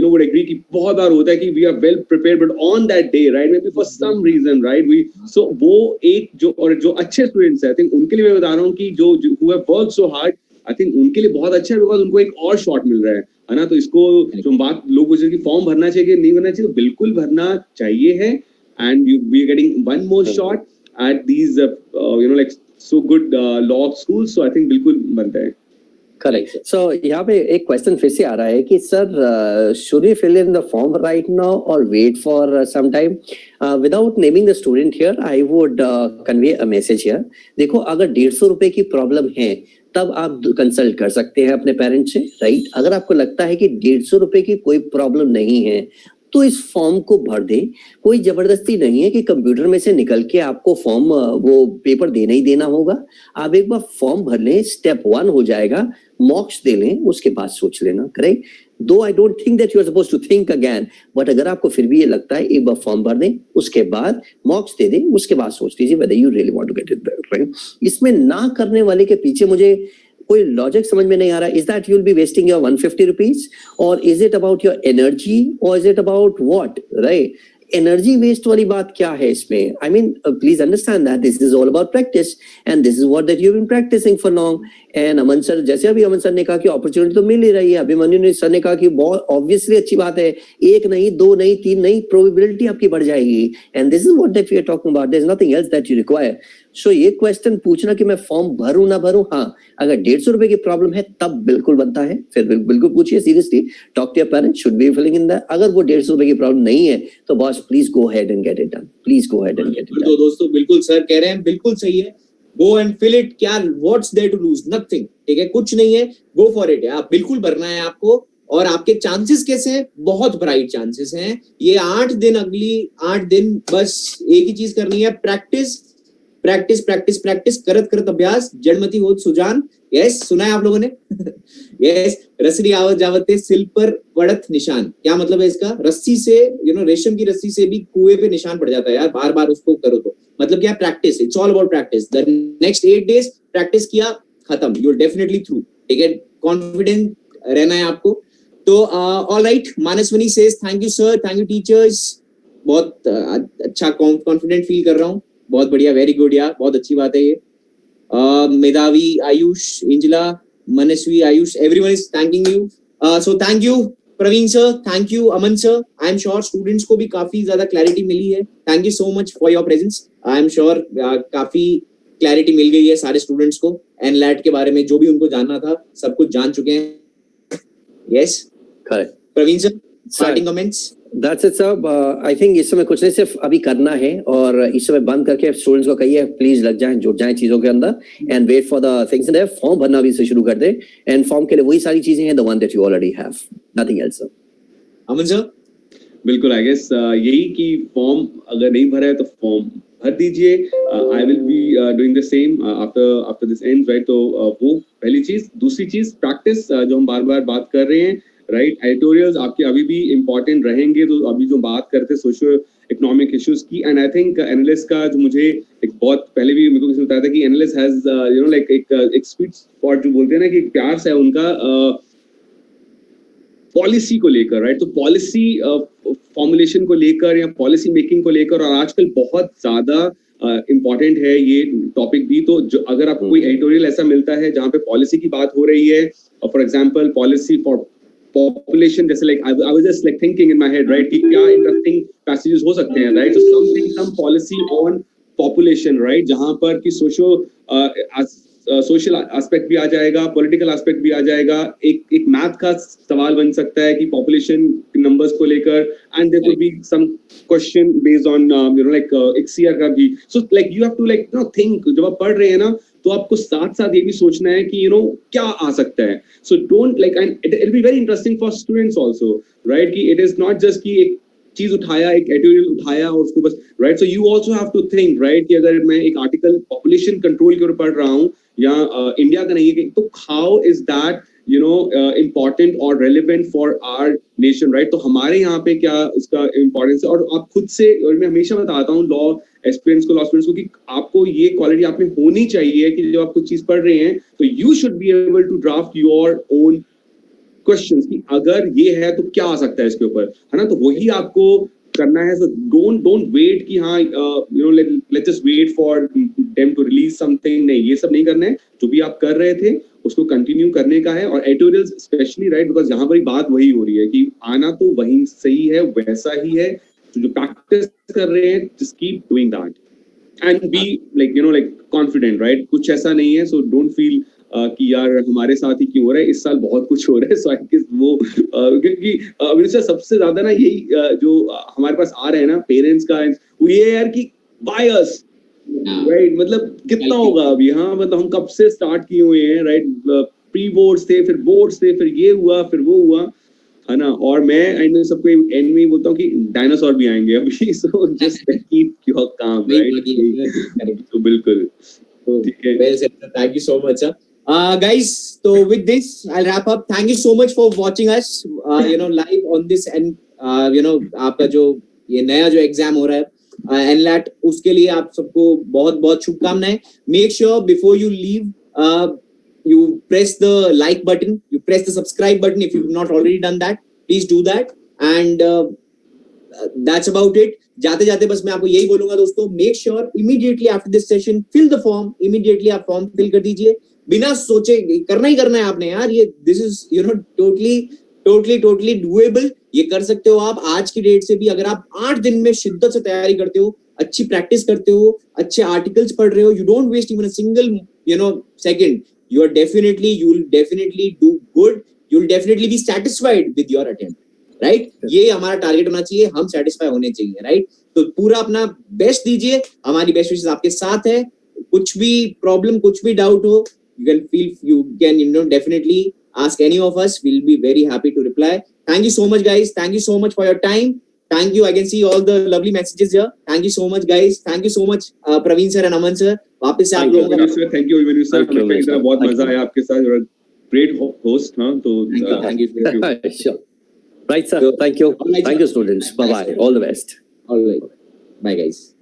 B: would agree कि बहुत बार होता है कि we are well prepared, but on that day, right, maybe for some reason, right, so वो एक जो अच्छे students है, I think उनके लिए मैं बता रहा हूँ कि जो who have worked so hard, I think उनके लिए बहुत अच्छा है, बिकॉज उनको एक और शॉट मिल रहा है ना। तो इसको जो बात लोग पूछ रहे हैं कि फॉर्म भरना चाहिए कि नहीं भरना चाहिए, तो बिल्कुल भरना चाहिए है। And we are getting one more shot at these like so good law schools, so I think बिल्कुल बनता है।
C: करेक्ट। सो यहाँ पे एक क्वेश्चन फिर से आ रहा है कि sir should we fill in the form right now और wait for some time? Without naming the student here, I would convey a message here. देखो, अगर 150 रुपए की प्रॉब्लम है तब आप कंसल्ट कर सकते हैं अपने पेरेंट्स से, राइट? अगर आपको लगता है कि 150 रुपए की कोई प्रॉब्लम नहीं है तो इस फॉर्म को भर दे। कोई जबरदस्ती नहीं है कि कंप्यूटर में से निकल के आपको फॉर्म वो पेपर देना ही देना होगा। आप एक बार फॉर्म भर लें, स्टेप 1 हो जाएगा, मॉक्स दे लें, उसके बाद सोच लेना, correct? Though I don't think that you are supposed to think again, but अगर आपको फिर भी ये लगता है, एक बार फॉर्म भर दें, उसके बाद मॉक्स दे दें, उसके बाद सोच लीजिए whether you really want to get it right. इसमें ना करने वाले के पीछे मुझे कोई लॉजिक समझ में नहीं आ रहा। Is that you will be wasting your 150 rupees, और is it about your energy, और is it about what, right? Energy waste वाली बात क्या है इसमें? I mean please understand that this is all about practice, and this is what that you have been practicing for long. And Aman sir, जैसे अभी अमन sir ने कहा कि अपॉर्चुनिटी तो मिल ही रही है, अभिमन्यु सर ने कहा कि बहुत ऑब्वियसली अच्छी बात है, 1 नहीं, 2 नहीं, 3 नहीं, प्रोबेबिलिटी आपकी बढ़ जाएगी। And this is what that we are talking about, there is nothing else that you require. So ये क्वेश्चन पूछना कि मैं फॉर्म भरूं ना भरूं, हाँ, अगर 150 रुपए की प्रॉब्लम है तब बिल्कुल बनता है, फिर बिल्कुल पूछिए seriously, talk to your parents, should be filling in that. अगर वो 150 रुपए की प्रॉब्लम नहीं है तो boss please go ahead and get it done, please go ahead and get it done.
A: तो दोस्तों बिल्कुल सर कह रहे हैं, बिल्कुल सही है। गो एंड फिल इट, क्या what's there to lose, nothing, ठीक है, कुछ नहीं है, गो फॉर इट, आप बिल्कुल भरना है आपको। और आपके चांसेस कैसे हैं, बहुत ब्राइट चांसेस हैं। ये 8 दिन, अगली 8 दिन बस एक ही चीज करनी है, प्रैक्टिस प्रैक्टिस प्रैक्टिस प्रैक्टिस, करत करत अभ्यास, जड़मति होत सुजान। यस, सुना है आप लोगों ने? यस, रसरी आवत जावते सिल पर पड़त निशान, क्या मतलब है इसका? रस्सी से, रेशम की रस्सी से भी कुएं पे निशान पड़ जाता है यार, बार बार उसको करो तो। मतलब क्या? Practice, it's all about practice. The next 8 days practice किया, खत्म, यू आर डेफिनेटली थ्रू, ठीक है, कॉन्फिडेंट रहना है आपको। तो all right, Manasvani says thank you sir, thank you teachers, बहुत अच्छा कॉन्फिडेंट फील कर रहा हूँ, बहुत बढ़िया, वेरी गुड यार, बहुत अच्छी बात है ये। Medhavi, Ayush, Injala, Manasvi, Ayush, everyone is thanking you. So thank you Praveen sir, thank you Aman sir. I am sure students को भी काफी ज्यादा क्लैरिटी मिली है। Thank you so much for your presence. I am sure काफी क्लैरिटी मिल गई है सारे स्टूडेंट्स को एनलैट के बारे में, जो भी उनको जानना था सब कुछ जान चुके हैं। Yes,
C: correct.
A: Praveen sir, starting comments.
C: That's it, sir. I think इस समय कुछ नहीं, सिर्फ अभी करना है और इस समय बंद करके स्टूडेंट्स को कहिए प्लीज लग जाएं, जुट जाएं चीजों के अंदर and wait for the things in there. Form भरना भी से शुरू कर दे एंड फॉर्म के लिए वही सारी चीजें हैं, the one that you already have, nothing else. Sir
A: Aman sir?
B: बिल्कुल, आई गेस यही कि फॉर्म अगर नहीं भरा है तो फॉर्म भर दीजिए। आई will be doing the same after this and, right? तो वो पहली चीज। दूसरी चीज प्रैक्टिस, जो हम बार बार बात कर रहे हैं, राइट? एडिटोरियल्स आपके अभी भी इंपॉर्टेंट रहेंगे। तो अभी जो बात करते हैं सोशियो इकोनॉमिक इश्यूज की, एंड आई थिंक एनालिस्ट का जो मुझे एक बहुत पहले भी मेरे को किसी ने बताया था कि एनालिस्ट हैज लाइक एक स्वीट स्पॉट जो बोलते हैं ना, कि प्यार से है उनका पॉलिसी को लेकर, राइट? तो पॉलिसी फॉर्मुलेशन को लेकर या पॉलिसी मेकिंग को लेकर, और आजकल बहुत ज्यादा इम्पॉर्टेंट है ये टॉपिक भी। तो जो अगर आपको कोई एडिटोरियल ऐसा मिलता है जहाँ पे पॉलिसी की बात हो रही है, और for example policy for population, जैसे like I was just like thinking in my head, right, कि क्या इंटरेस्टिंग पैसेजेस हो सकते हैं, right? So some policy on population, right, जहां पर कि सोशल एस्पेक्ट भी आ जाएगा, पॉलिटिकल एस्पेक्ट भी आ जाएगा। एक मैथ का सवाल बन सकता है कि पॉपुलेशन नंबर्स को लेकर, and there could be some question based on like एक्ससीआर का भी। So like you have to like think, जब आप पढ़ रहे हैं ना, तो आपको साथ साथ ये भी सोचना है कि क्या आ सकता है। So don't like, and it will be very interesting for students also, right? कि इट इज नॉट जस्ट कि एक चीज उठाया, एक एडिटोरियल उठाया और उसको बस, right? So you also have to think, right, कि अगर मैं एक आर्टिकल पॉपुलेशन कंट्रोल के ऊपर पढ़ रहा हूँ या इंडिया का नहीं है, तो how is that important or relevant for our nation, right? तो हमारे यहाँ पे क्या इसका इम्पोर्टेंस है। और आप खुद से, और मैं हमेशा बताता हूँ लॉ स्टूडेंट्स को, कि आपको ये क्वालिटी आप में होनी चाहिए कि जब आप कुछ चीज पढ़ रहे हैं तो you should be able to draft your own questions, कि अगर ये है तो क्या आ सकता है इसके ऊपर, है ना? तो वही आपको करना है। सो डोंट वेट कि हाँ let's just wait for them to release something. नहीं, ये सब नहीं करना है। जो भी आप कर रहे थे उसको कंटिन्यू करने का है। और एडिटोरियल्स स्पेशली, राइट, बिकॉज यहाँ पर बात वही हो रही है कि आना तो वही सही है, वैसा ही है। जो प्रैक्टिस कर रहे हैं, just keep doing that and be like confident, right? कुछ ऐसा नहीं है, सो डोंट फील कि यार हमारे साथ ही क्यों हो रहा है, इस साल बहुत कुछ हो रहा है। सो आई गेस वो क्योंकि सबसे ज्यादा ना यही जो हमारे पास आ रहे हैं ना पेरेंट्स का, वो ये यार कि बायस, राइट? मतलब कितना होगा अभी, हाँ, मतलब हम कब से स्टार्ट किए हुए हैं, राइट? प्री बोर्ड्स थे, फिर बोर्ड्स थे, फिर ये हुआ, फिर वो हुआ, है ना? और मैं एंड में सबको एंड में बोलता हूँ कि डायनासोर भी आएंगे अभी। सो जस्ट कीप योर काम, राइट? तो बिल्कुल ठीक है।
A: Well said, thank you so much sir. Guys, so with this I'll wrap up. Thank you so much for watching us live on this, and आपका जो ये नया जो एग्जाम हो रहा है NLAT, उसके लिए आप सबको बहुत बहुत शुभकामनाएं। Make sure before you leave you press the like button, you press the subscribe button if you've not already done that. Please do that, and that's about it. जाते जाते बस मैं आपको यही बोलूंगा दोस्तों, make sure immediately after this session fill the form. Immediately आप form fill कर दीजिए, बिना सोचे, करना ही करना है आपने यार। ये दिस इज टोटली डूएबल। ये कर सकते हो आप आज की डेट से भी। अगर आप 8 दिन में शिद्दत से तैयारी करते हो, अच्छी प्रैक्टिस करते हो, अच्छे आर्टिकल्स पढ़ रहे हो, you don't waste even a single second, you will definitely do good. You will definitely be satisfied with your attempt, right? ये हमारा टारगेट होना चाहिए, हम सेटिस्फाई होने चाहिए, राइट? तो पूरा अपना बेस्ट दीजिए, हमारी बेस्ट विशेस आपके साथ है। कुछ भी problem, कुछ भी doubt हो, you can definitely ask any of us. We'll be very happy to reply. Thank you so much, guys. Thank you so much for your time. Thank you. I can see all the lovely messages here. Thank you so much, guys. Thank you so much, Praveen sir and Aman sir. वापस से आप लोगों का
B: Thank you, Abhimanyu sir. हमेशा की तरह बहुत मजा आया आपके साथ. You're a great host, हाँ. तो
A: thank you.
C: Sure. Right, sir. Thank you.
A: All right,
C: Thank you, students. Bye bye. All the best.
A: All right. Bye, guys.